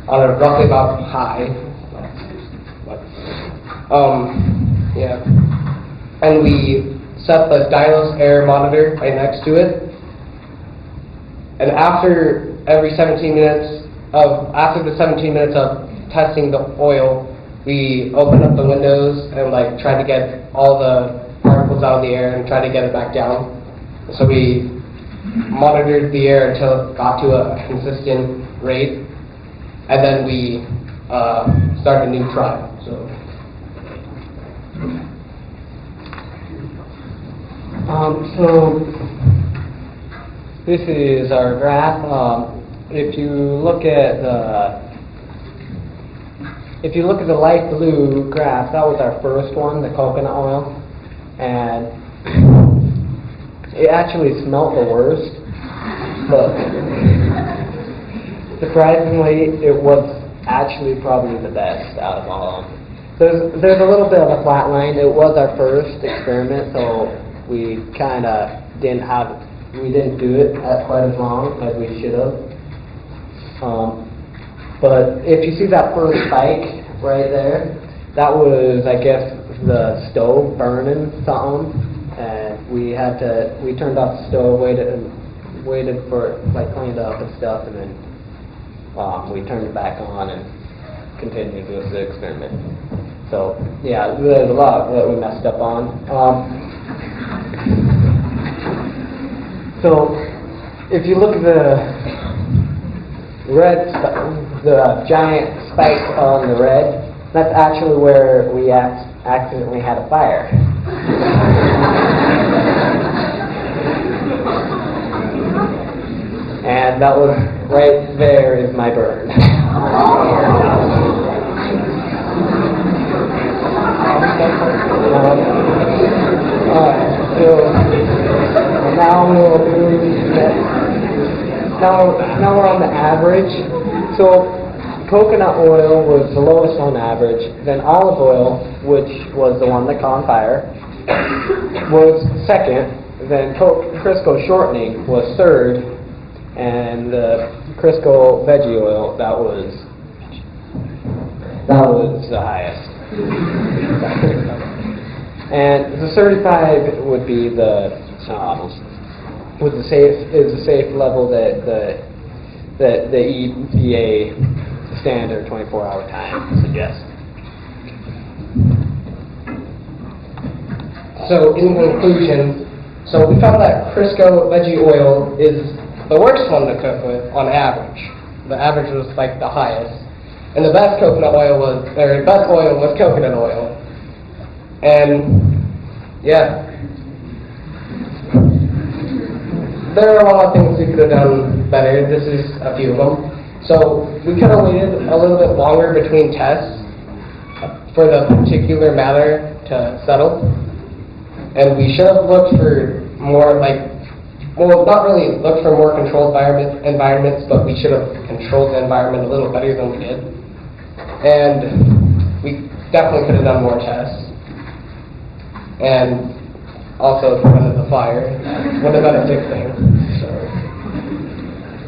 on a roughly about high. And we set the Dylos air monitor right next to it. And after the 17 minutes of testing the oil, we opened up the windows and tried to get all the particles out of the air and tried to get it back down. So we monitored the air until it got to a consistent rate, and then we started a new trial. So this is our graph. If you look at the light blue graph, that was our first one, the coconut oil, and it actually smelled the worst, but surprisingly, it was actually probably the best out of all of them. There's a little bit of a flat line. It was our first experiment, so we kind of didn't do it quite as long as we should have. But if you see that first spike right there, that was, I guess, the stove burning something, and we turned off the stove, waited for it, cleaned up and stuff, and then we turned it back on and continued with the experiment. So yeah, there's a lot that we messed up on. So if you look at the giant spikes on the red, that's actually where we accidentally had a fire. And that was right there is my burn. So now we'll move now we're on the average. So coconut oil was the lowest on average, then olive oil, which was the one that caught on fire, was second, then Crisco shortening was third, and the Crisco veggie oil, that was the highest. And the certified would be the safe level that the EPA standard 24-hour time suggests. So in conclusion, we found that Crisco veggie oil is the worst one to cook with on average. The average was like the highest. And the best coconut oil was, or best oil was coconut oil. And yeah. There are a lot of things we could have done better. This is a few of them. So we could have waited a little bit longer between tests for the particular matter to settle. And we should have looked for more not really looked for more controlled environments, but we should have controlled the environment a little better than we did. And we definitely could have done more tests. And also prevented the fire. Would have been a big thing. So,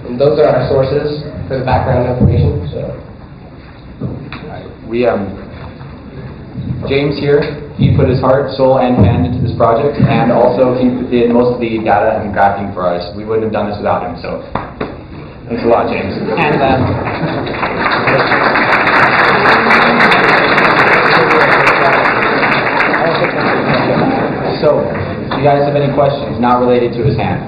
and those are our sources for the background information. So, we James here, he put his heart, soul, and hand into this project, and also he did most of the data and graphing for us. We wouldn't have done this without him. So, thanks a lot, James. And so, do you guys have any questions not related to his hand?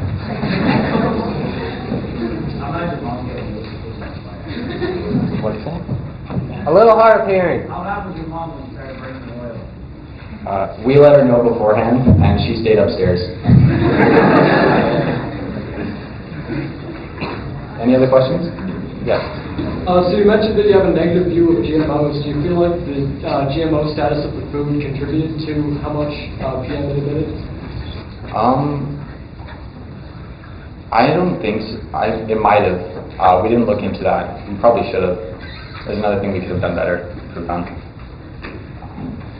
What's that? A little hard of hearing. How loud was your mom when you started burning the oil? We let her know beforehand, and she stayed upstairs. Any other questions? Yes. So you mentioned that you have a negative view of GMOs. Do you feel like the GMO status of the food contributed to how much PM it emitted? I don't think so. It might have. We didn't look into that. We probably should have. There's another thing we could have done better. Could have done.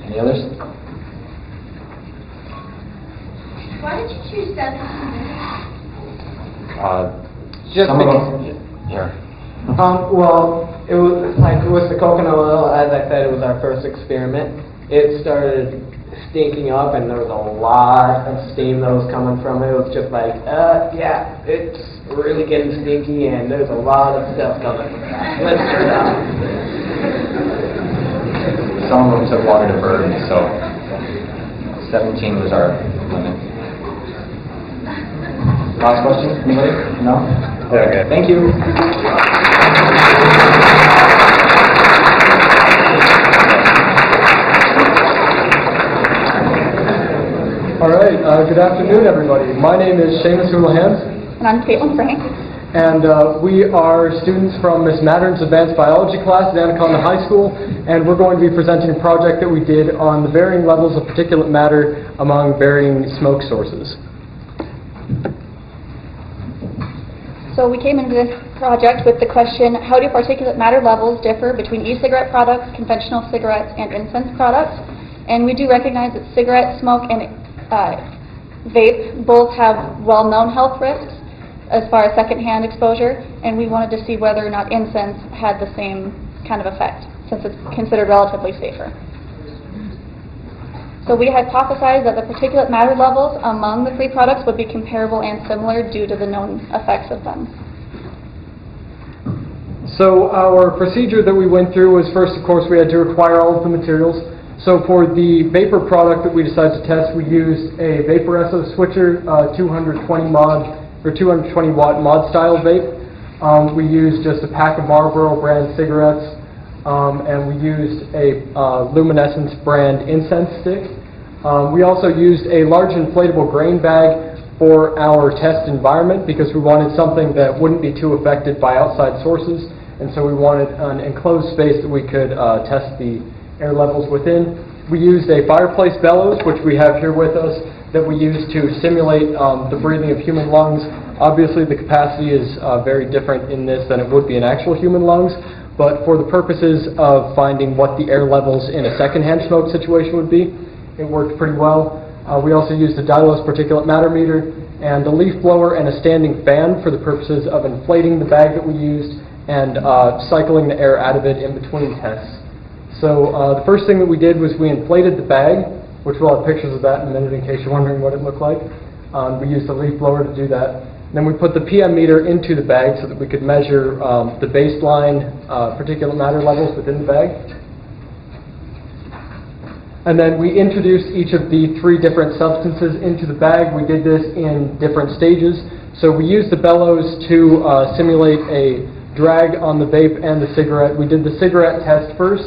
Any others? Why did you choose 17 Just some of them. Here. Well, it was like with the coconut oil, as I said, it was our first experiment. It started stinking up, and there was a lot of steam that was coming from it. It was just like, yeah, it's really getting stinky, and there's a lot of stuff coming from that. Let's turn it off. Some of them took longer to burn, so 17 was our limit. Last question? Anybody? No? Okay, thank you. All right, good afternoon, everybody. My name is Seamus Houlihan. And I'm Caitlin Frank. And we are students from Miss Mattern's Advanced Biology class at ANACONDA High School, and we're going to be presenting a project that we did on the varying levels of particulate matter among varying smoke sources. So we came into this project with the question, how do particulate matter levels differ between e-cigarette products, conventional cigarettes, and incense products? And we do recognize that cigarette smoke and vape both have well-known health risks as far as secondhand exposure, and we wanted to see whether or not incense had the same kind of effect, since it's considered relatively safer. So we hypothesized that the particulate matter levels among the three products would be comparable and similar due to the known effects of them. So our procedure that we went through was first, of course, we had to acquire all of the materials. So for the vapor product that we decided to test, we used a Vaporesso switcher, 220 watt mod style vape. We used just a pack of Marlboro brand cigarettes, and we used a Luminescence brand incense stick. We also used a large inflatable grain bag for our test environment because we wanted something that wouldn't be too affected by outside sources, and so we wanted an enclosed space that we could test the air levels within. We used a fireplace bellows, which we have here with us, that we used to simulate the breathing of human lungs. Obviously, the capacity is very different in this than it would be in actual human lungs, but for the purposes of finding what the air levels in a secondhand smoke situation would be, it worked pretty well. We also used a dilose particulate matter meter and a leaf blower and a standing fan for the purposes of inflating the bag that we used and cycling the air out of it in between tests. So the first thing that we did was we inflated the bag, which we'll have pictures of that in a minute in case you're wondering what it looked like. We used a leaf blower to do that. Then we put the PM meter into the bag so that we could measure the baseline particulate matter levels within the bag. And then we introduced each of the 3 different substances into the bag. We did this in different stages. So we used the bellows to simulate a drag on the vape and the cigarette. We did the cigarette test first,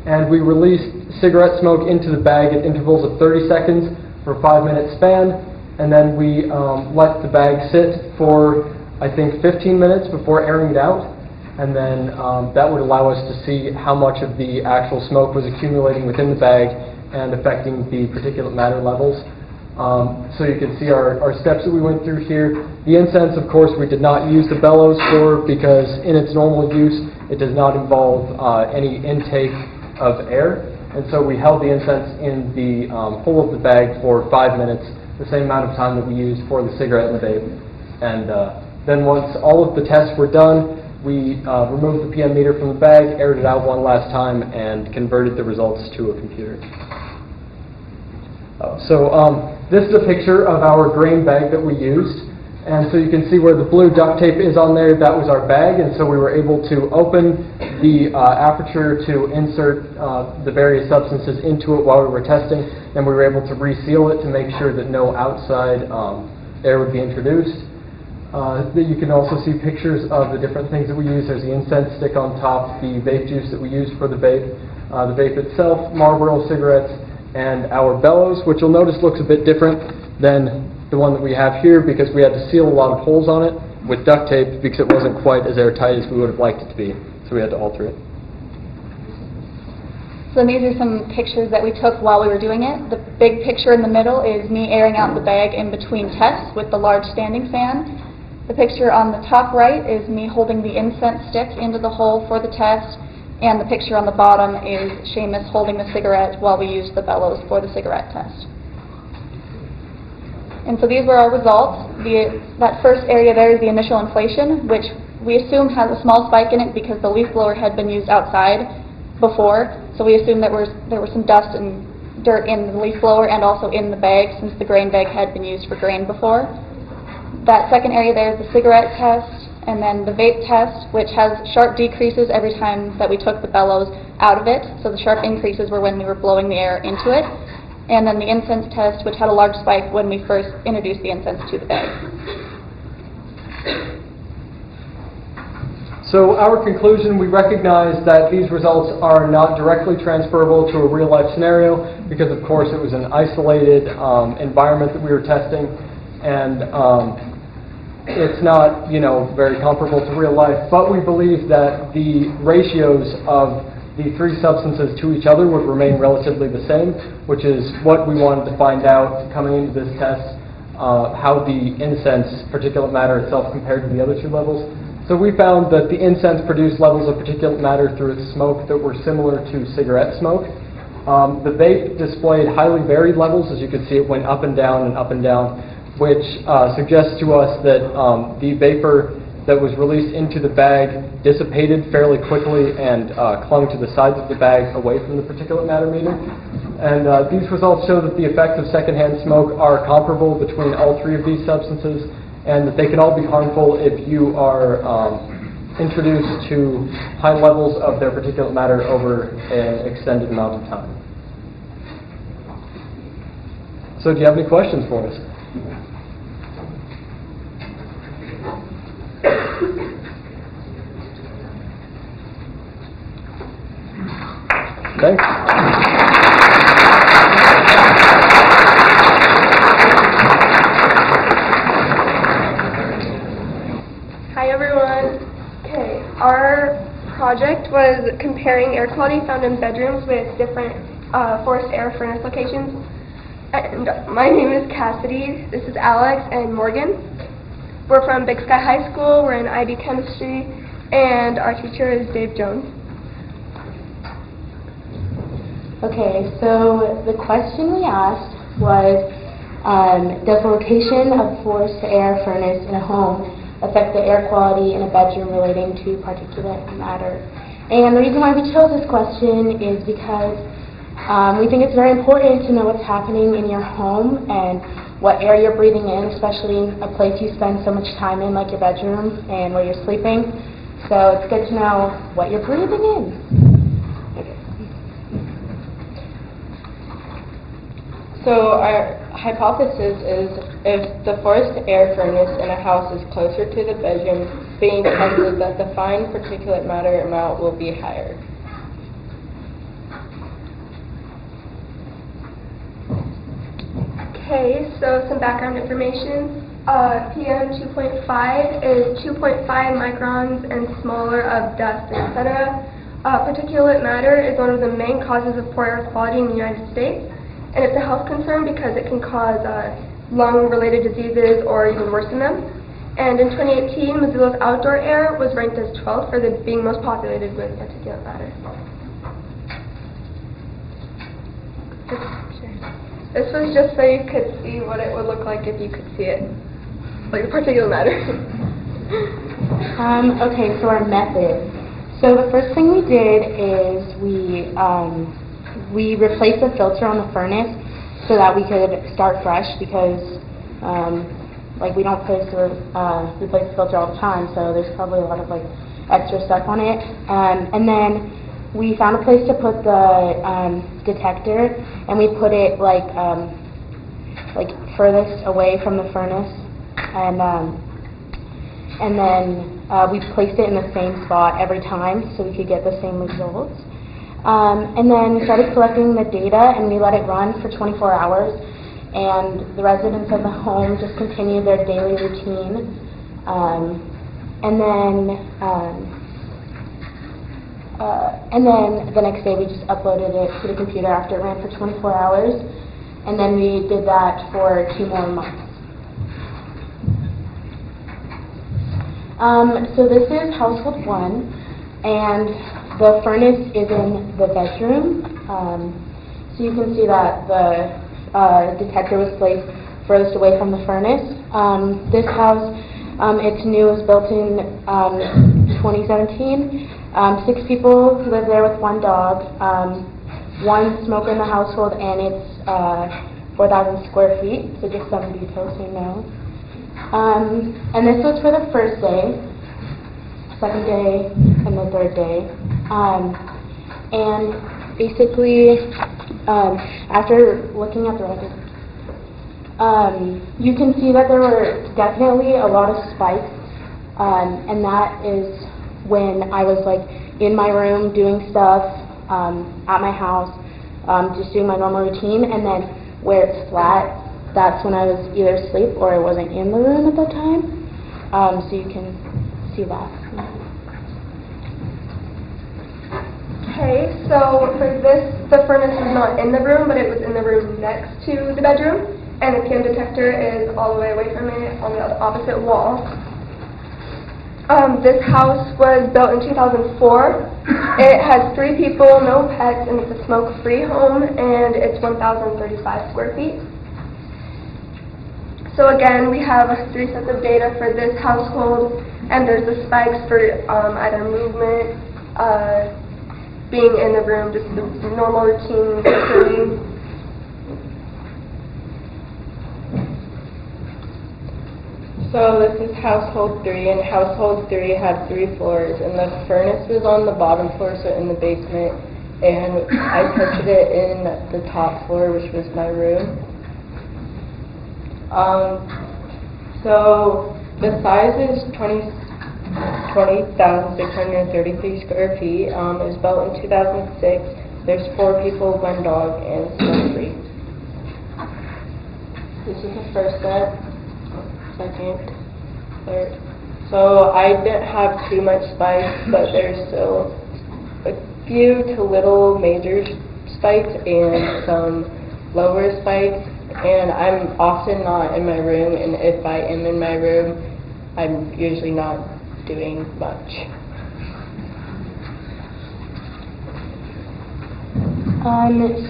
and we released cigarette smoke into the bag at intervals of 30 seconds for a 5-minute span. And then we let the bag sit for, I think, 15 minutes before airing it out. And then that would allow us to see how much of the actual smoke was accumulating within the bag and affecting the particulate matter levels. So you can see our steps that we went through here. The incense, of course, we did not use the bellows for because in its normal use, it does not involve any intake of air. And so we held the incense in the hole of the bag for 5 minutes, the same amount of time that we used for the cigarette and the vape. And then once all of the tests were done, we removed the PM meter from the bag, aired it out one last time, and converted the results to a computer. This is a picture of our grain bag that we used. And so you can see where the blue duct tape is on there. That was our bag. And so we were able to open the aperture to insert the various substances into it while we were testing. And we were able to reseal it to make sure that no outside air would be introduced. You can also see pictures of the different things that we use. There's the incense stick on top, the vape juice that we used for the vape itself, Marlboro cigarettes, and our bellows, which you'll notice looks a bit different than the one that we have here because we had to seal a lot of holes on it with duct tape because it wasn't quite as airtight as we would have liked it to be. So we had to alter it. So these are some pictures that we took while we were doing it. The big picture in the middle is me airing out the bag in between tests with the large standing fan. The picture on the top right is me holding the incense stick into the hole for the test. And the picture on the bottom is Seamus holding the cigarette while we used the bellows for the cigarette test. And so these were our results. That first area there is the initial inflation, which we assumed has a small spike in it because the leaf blower had been used outside before. So we assumed that there was some dust and dirt in the leaf blower and also in the bag since the grain bag had been used for grain before. That second area there is the cigarette test, and then the vape test, which has sharp decreases every time that we took the bellows out of it. So the sharp increases were when we were blowing the air into it. And then the incense test, which had a large spike when we first introduced the incense to the bag. So our conclusion, we recognize that these results are not directly transferable to a real-life scenario because, of course, it was an isolated environment that we were testing. And it's not, very comparable to real life, but we believe that the ratios of the 3 substances to each other would remain relatively the same, which is what we wanted to find out coming into this test, how the incense particulate matter itself compared to the other 2 levels. So we found that the incense produced levels of particulate matter through its smoke that were similar to cigarette smoke. The vape displayed highly varied levels. As you can see, it went up and down and up and down, which suggests to us that the vapor that was released into the bag dissipated fairly quickly and clung to the sides of the bag away from the particulate matter meter. And these results show that the effects of secondhand smoke are comparable between all 3 of these substances and that they can all be harmful if you are introduced to high levels of their particulate matter over an extended amount of time. So do you have any questions for us? Thanks. Hi everyone. Okay, our project was comparing air quality found in bedrooms with different forced air furnace locations. And my name is Cassidy, this is Alex and Morgan. We're from Big Sky High School, we're in IB Chemistry, and our teacher is Dave Jones. Okay, so the question we asked was, does the location of forced air furnace in a home affect the air quality in a bedroom relating to particulate matter? And the reason why we chose this question is because we think it's very important to know what's happening in your home and what air you're breathing in, especially in a place you spend so much time in, like your bedroom and where you're sleeping. So it's good to know what you're breathing in. So our hypothesis is if the forced air furnace in a house is closer to the bedroom being tested, that the fine particulate matter amount will be higher. Okay, so some background information. PM 2.5 is 2.5 microns and smaller of dust, etc. Particulate matter is one of the main causes of poor air quality in the United States. And it's a health concern because it can cause lung-related diseases or even worsen them. And in 2018, Missoula's outdoor air was ranked as 12th for the being most populated with particulate matter. This was just so you could see what it would look like if you could see it, like particulate matter. Okay, so our method. So the first thing we did is we replaced the filter on the furnace so that we could start fresh because like we don't replace the filter all the time, so there's probably a lot of like extra stuff on it. And then we found a place to put the detector, and we put it like furthest away from the furnace, and then we placed it in the same spot every time so we could get the same results. And then we started collecting the data, and we let it run for 24 hours, and the residents of the home just continued their daily routine. And then the next day we just uploaded it to the computer after it ran for 24 hours, and then we did that for 2 more months. So this is household 1, and the furnace is in the bedroom, so you can see that the detector was placed furthest away from the furnace. This house, it's new, it was built in 2017. 6 people live there with 1 dog, 1 smoker in the household, and it's 4,000 square feet, so just some details you know. And this was for the first day, 2nd day, and the 3rd day. And basically, after looking at the record, you can see that there were definitely a lot of spikes, and that is when I was like in my room doing stuff at my house, just doing my normal routine, and then where it's flat, that's when I was either asleep or I wasn't in the room at that time. So you can see that. Okay, so for this, the furnace was not in the room, but it was in the room next to the bedroom, and the PM detector is all the way away from it on the opposite wall. This house was built in 2004. It has 3 people, no pets, and it's a smoke-free home, and it's 1,035 square feet. So again, we have 3 sets of data for this household, and there's the spikes for either movement, being in the room, just the normal routine activity. So this is household 3, and household 3 had 3 floors, and the furnace was on the bottom floor, so in the basement, and I tested it in the top floor, which was my room. So the size is 20,633 square feet. It was built in 2006. There's 4 people, 1 dog, and still 3. This is the first set, second, third. So I didn't have too much spikes, but there's still a few to little major spikes and some lower spikes. And I'm often not in my room, and if I am in my room, I'm usually not doing much.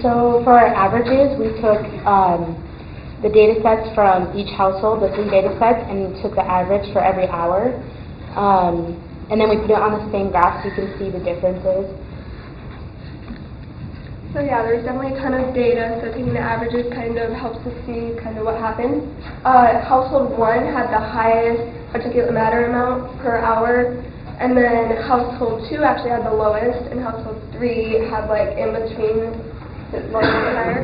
So for our averages, we took the data sets from each household, the 3 data sets, and took the average for every hour. And then we put it on the same graph so you can see the differences. So yeah, there's definitely a ton of data, so taking the averages kind of helps us see kind of what happened. Household 1 had the highest particulate matter amount per hour, and then household 2 actually had the lowest, and household 3 had like in between the lower and higher.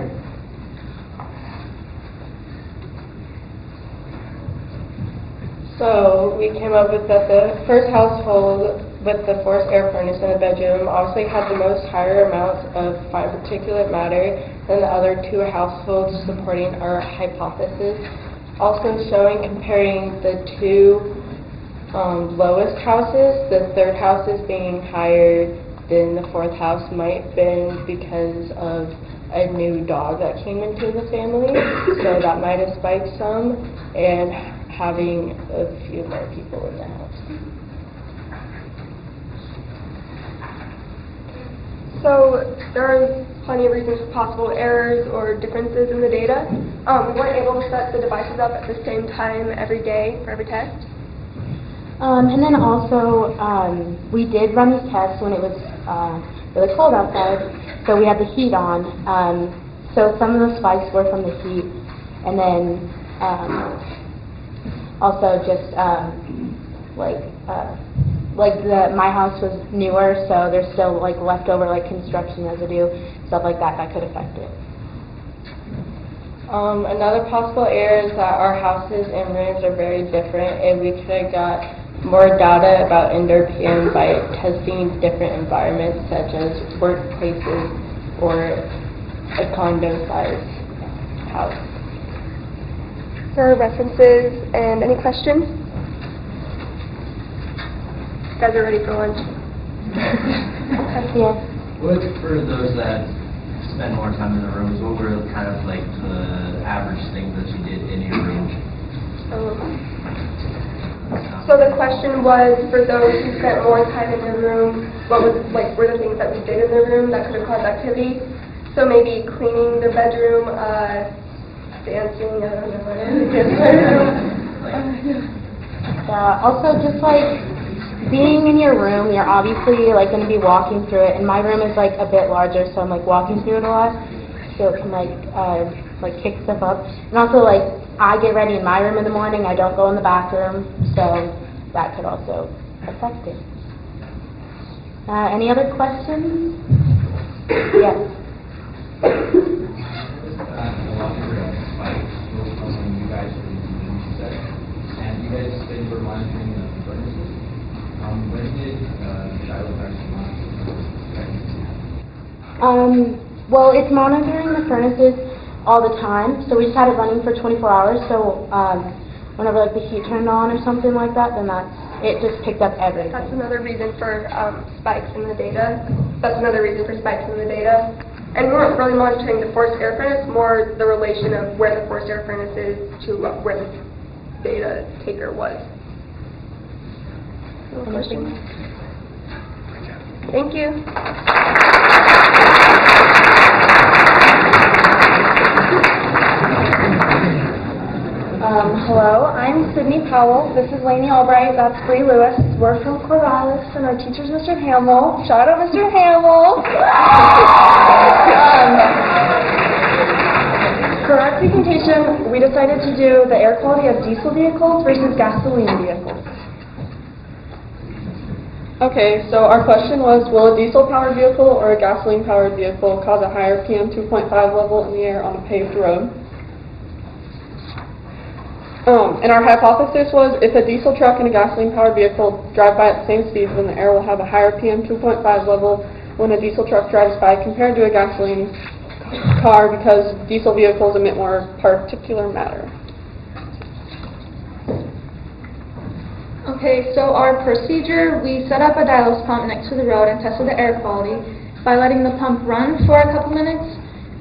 So we came up with that the first household with the forced air furnace in the bedroom obviously had the most higher amounts of fine particulate matter than the other 2 households, supporting our hypothesis. Also showing, comparing the 2 lowest houses, the 3rd house is being higher than the 4th house might have been because of a new dog that came into the family, so that might have spiked some, and having a few more people in the house. So there are plenty of reasons for possible errors or differences in the data. We weren't able to set the devices up at the same time every day for every test. And then also, we did run these tests when it was really cold outside, so we had the heat on. So some of the spikes were from the heat, and then also just my house was newer, so there's still like leftover like construction residue, stuff like that could affect it. Another possible error is that our houses and rooms are very different, and we could have got more data about indoor PM by testing different environments such as workplaces or a condo-sized house. For references and any questions? You guys are ready for lunch? Yeah. What, for those that spend more time in the rooms, what were kind of like the average things that you did in your room? So the question was, for those who spent more time in their room, what were the things that we did in the room that could have caused activity? So maybe cleaning the bedroom, dancing, I don't know. Also just like being in your room, you're obviously like going to be walking through it, and my room is like a bit larger, so I'm like walking through it a lot, so it can like kick stuff up. And also like I get ready in my room in the morning, I don't go in the bathroom, so that could also affect it. Any other questions? Yes. And you guys said you were monitoring the furnaces. When did Shiloh actually monitor? Well, it's monitoring the furnaces all the time, so we just had it running for 24 hours, so whenever like the heat turned on or something like that, then it just picked up everything. That's another reason for spikes in the data. And we weren't really monitoring the forced air furnace, more the relation of where the forced air furnace is to where the data taker was. No questions? Thank you. Hello, I'm Sydney Powell. This is Lainey Albright. That's Bree Lewis. We're from Corvallis, and our teacher's Mr. Hamill. Shout out, Mr. Hamill. For our presentation, we decided to do the air quality of diesel vehicles versus gasoline vehicles. Okay, so our question was, will a diesel-powered vehicle or a gasoline-powered vehicle cause a higher PM 2.5 level in the air on a paved road? And our hypothesis was, if a diesel truck and a gasoline-powered vehicle drive by at the same speed, then the air will have a higher PM 2.5 level when a diesel truck drives by compared to a gasoline car because diesel vehicles emit more particulate matter. Okay, so our procedure, we set up a dilose pump next to the road and tested the air quality by letting the pump run for a couple minutes,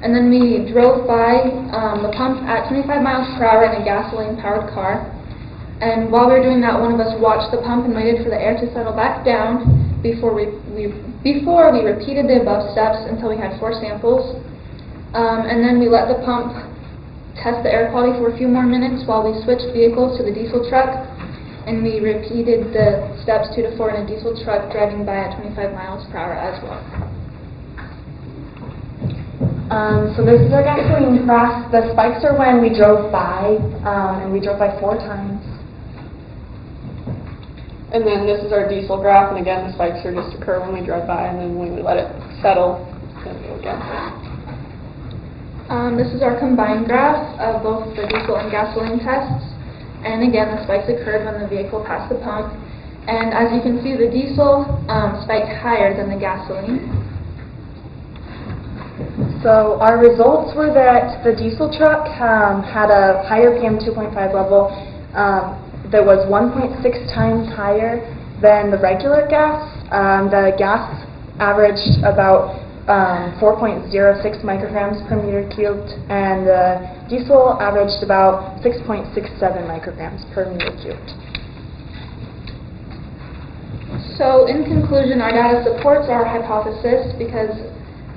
and then we drove by the pump at 25 miles per hour in a gasoline-powered car. And while we were doing that, one of us watched the pump and waited for the air to settle back down before we repeated the above steps until we had 4 samples. And then we let the pump test the air quality for a few more minutes while we switched vehicles to the diesel truck. And we repeated the steps 2 to 4 in a diesel truck driving by at 25 miles per hour as well. So this is our gasoline graph. The spikes are when we drove by, and we drove by 4 times. And then this is our diesel graph, and again, the spikes are just occur when we drive by, and then when we let it settle, then we go again. This is our combined graph of both the diesel and gasoline tests. And again, the spikes occurred when the vehicle passed the pump. And as you can see, the diesel spiked higher than the gasoline. So our results were that the diesel truck had a higher PM 2.5 level that was 1.6 times higher than the regular gas. The gas averaged about 4.06 micrograms per meter cubed, and the diesel averaged about 6.67 micrograms per meter cubed. So in conclusion, our data supports our hypothesis because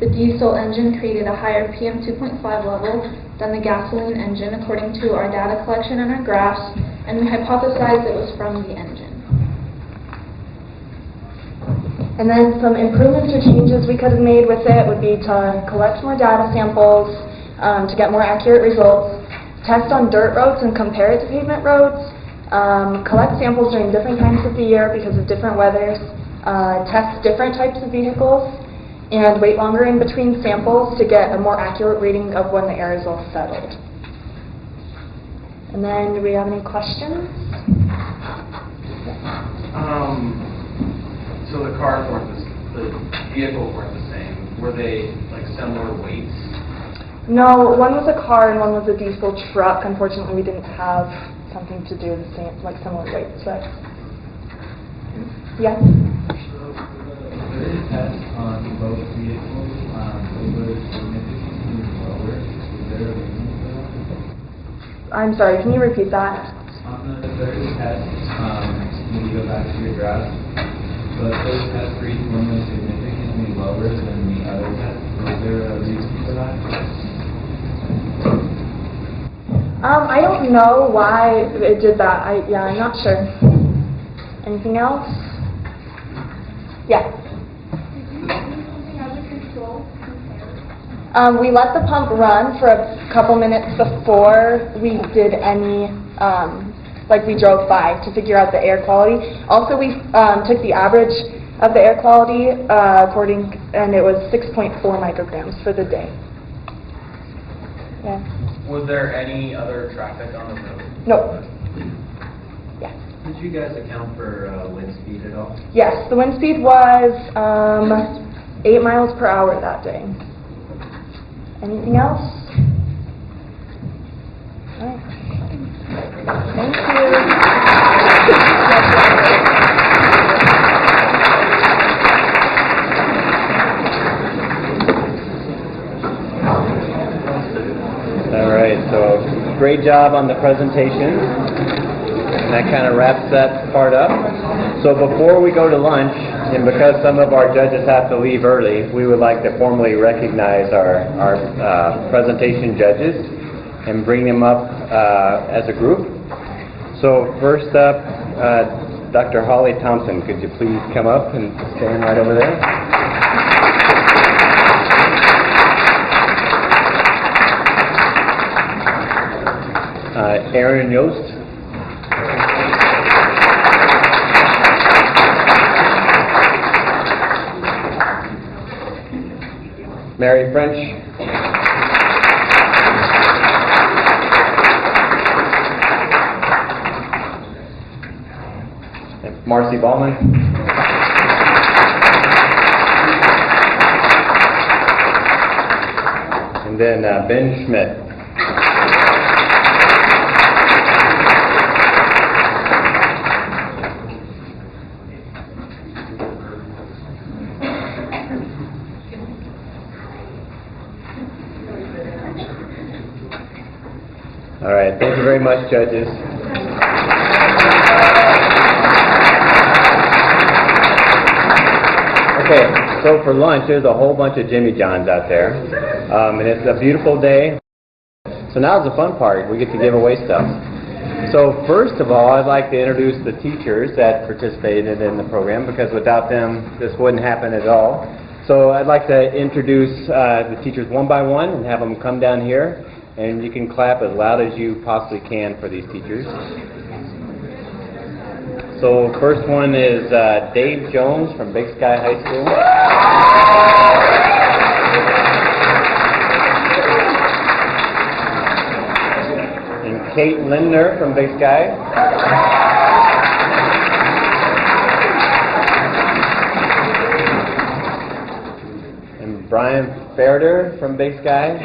the diesel engine created a higher PM 2.5 level than the gasoline engine according to our data collection and our graphs, and we hypothesized it was from the engine. And then some improvements or changes we could have made with it would be to collect more data samples, to get more accurate results, test on dirt roads and compare it to pavement roads, collect samples during different times of the year because of different weathers, test different types of vehicles, and wait longer in between samples to get a more accurate reading of when the air is all settled. And then, do we have any questions? So the cars weren't the vehicles weren't the same. Were they like similar weights? No, one was a car and one was a diesel truck. Unfortunately, we didn't have something to do the same, like similar weights. But yeah. The test on both vehicles, it was significantly lower. Is there a reason for that? I'm sorry. Can you repeat that? On the third test, when you go back to your graph. The first test for each one was significantly lower than the other test. Was there a reason for that? I don't know why it did that. I'm not sure. Anything else? Yeah. We let the pump run for a couple minutes before we did any like we drove by to figure out the air quality. Also, we took the average of the air quality and it was 6.4 micrograms for the day. Yeah. Was there any other traffic on the road? Nope. Yeah. Did you guys account for wind speed at all? Yes, the wind speed was 8 miles per hour that day. Anything else? All right. Thank you. All right, so great job on the presentation. And that kind of wraps that part up. So before we go to lunch, and because some of our judges have to leave early, we would like to formally recognize our presentation judges and bring them up as a group. So first up, Dr. Holly Thompson, could you please come up and stand right over there? Aaron Yost. Mary French. Marcy Ballman. And then Ben Schmidt. All right, thank you very much, judges. Okay, so for lunch, there's a whole bunch of Jimmy Johns out there, and it's a beautiful day. So now's the fun part. We get to give away stuff. So first of all, I'd like to introduce the teachers that participated in the program, because without them, this wouldn't happen at all. So I'd like to introduce the teachers one by one and have them come down here. And you can clap as loud as you possibly can for these teachers. So first one is Dave Jones from Big Sky High School. And Kate Lindner from Big Sky. And Brian Fairder from Big Sky.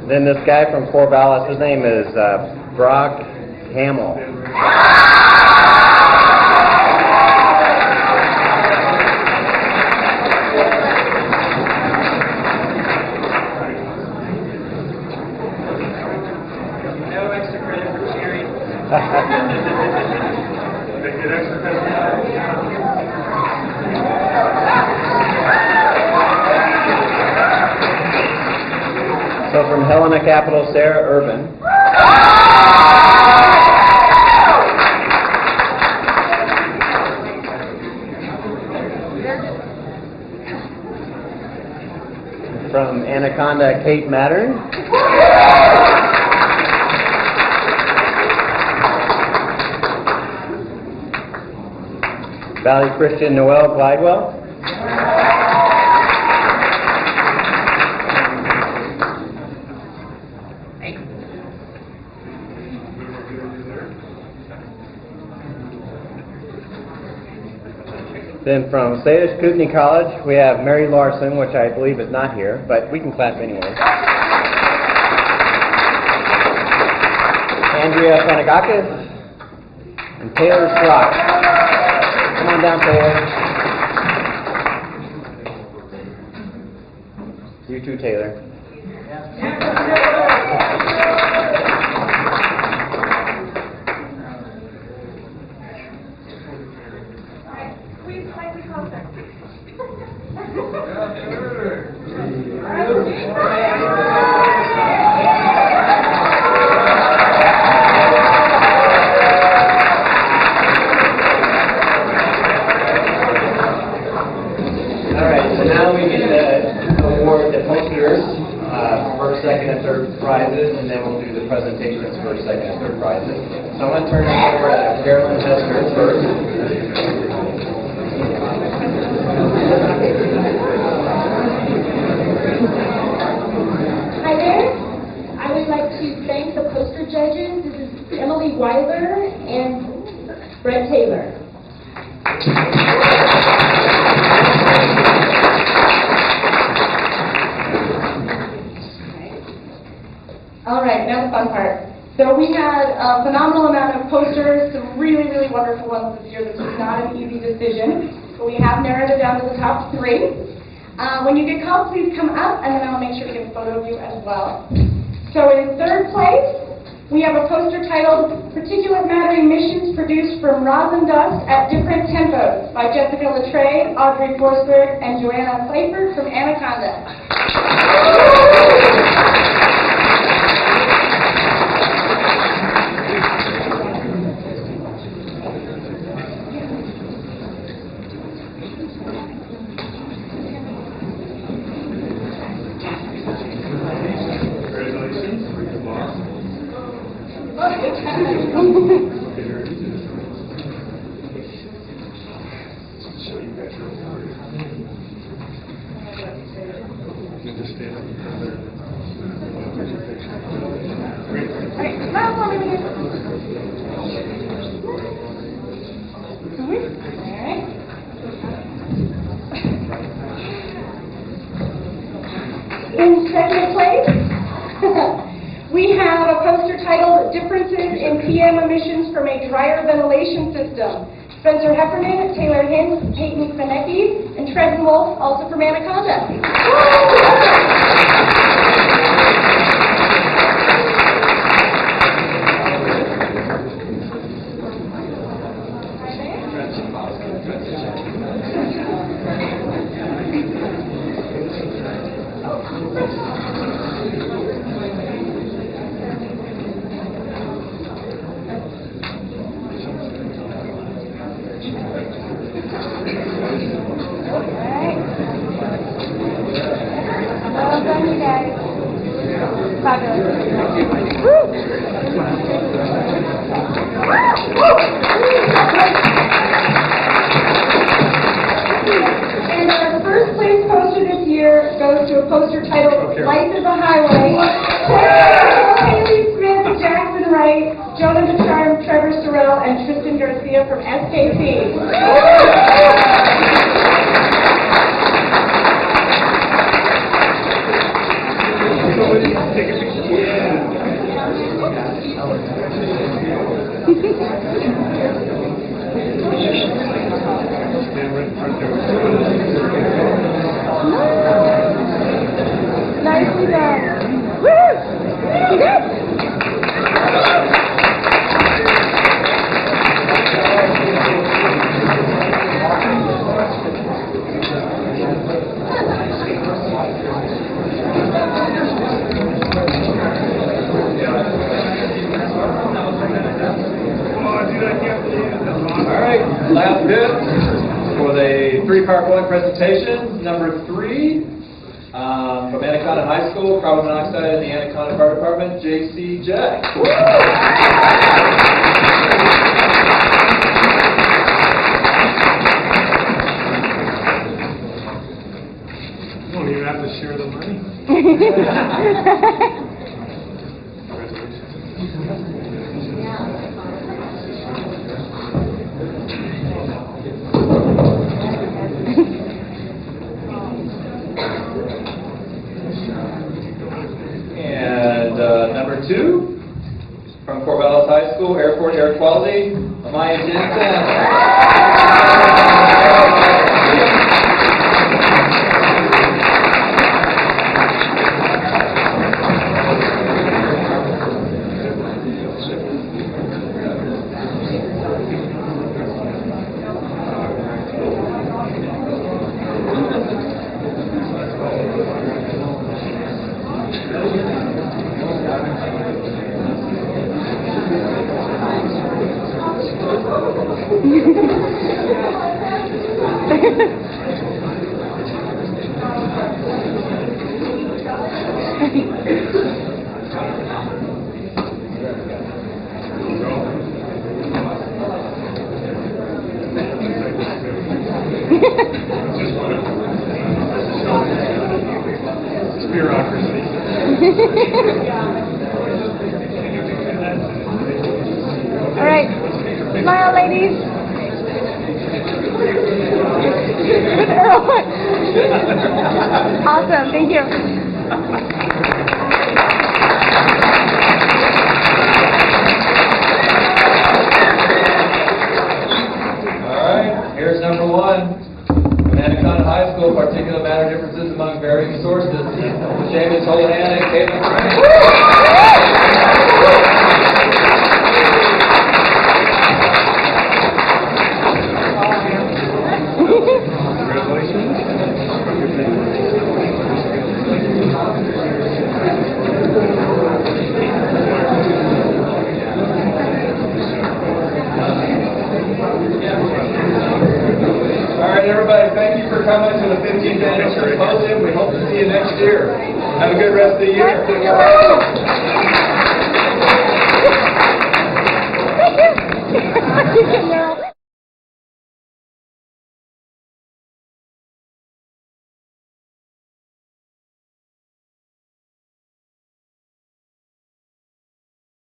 Then this guy from Corvallis, his name is Brock Hamill. No extra credit for cheering. They get extra credit. So from Helena Capital, Sarah Urban. From Anaconda, Kate Mattern. Valley Christian, Noel Glidewell. Then from Salish Kootenai College, we have Mary Larson, which I believe is not here, but we can clap anyway. Andrea Panagakis and Taylor Schrock. Come on down, Taylor. You too, Taylor. First, second, and third prizes, and then we'll do the presentations for second and third prizes. So I'm going to turn it over to Carolyn Chester first. Hi there. I would like to thank the poster judges. This is Emily Weiler and Brett Taylor. All right, now the fun part. So we had a phenomenal amount of posters, some really, really wonderful ones this year. This was not an easy decision, but we have narrowed it down to the top 3. When you get called, please come up, and then I'll make sure to get a photo of you as well. So in 3rd place, we have a poster titled Particulate Matter Emissions Produced from Rosin Dust at Different Tempos by Jessica Latreille, Audrey Forsberg, and Joanna Pfeiffer from Anaconda. In second place, we have a poster titled Differences in PM Emissions from a Dryer Ventilation System. Spencer Heffernan, Taylor Hinn, Peyton Finecki, and Trenton Wolf, also from ANACONDA. Well done, you guys. Fabulous. And our first place poster this year goes to a poster titled Life is a Highway. Haley Smith, Jackson Wright, Jonah DeCharm, Trevor Sorrell, and Tristan Garcia from SKC. Nicely done. Woo! All right, last bit for the three-part rolling presentation. Number 3, from ANACONDA High School, carbon monoxide in the ANACONDA Fire Department, J.C. Jack. You don't even have to share the money. And number 2, from Corvallis High School, Airport Air Quality, Amaya Jensen. It's bureaucracy. All right. Smile, ladies. Awesome. Thank you. Here's number 1. From ANACONDA High School, particulate matter differences among varying sources. Seamus Holohan and Caitlin Everybody, thank you for coming to the 15th Annual Symposium. We hope to see you next year. Have a good rest of the year. Thank you.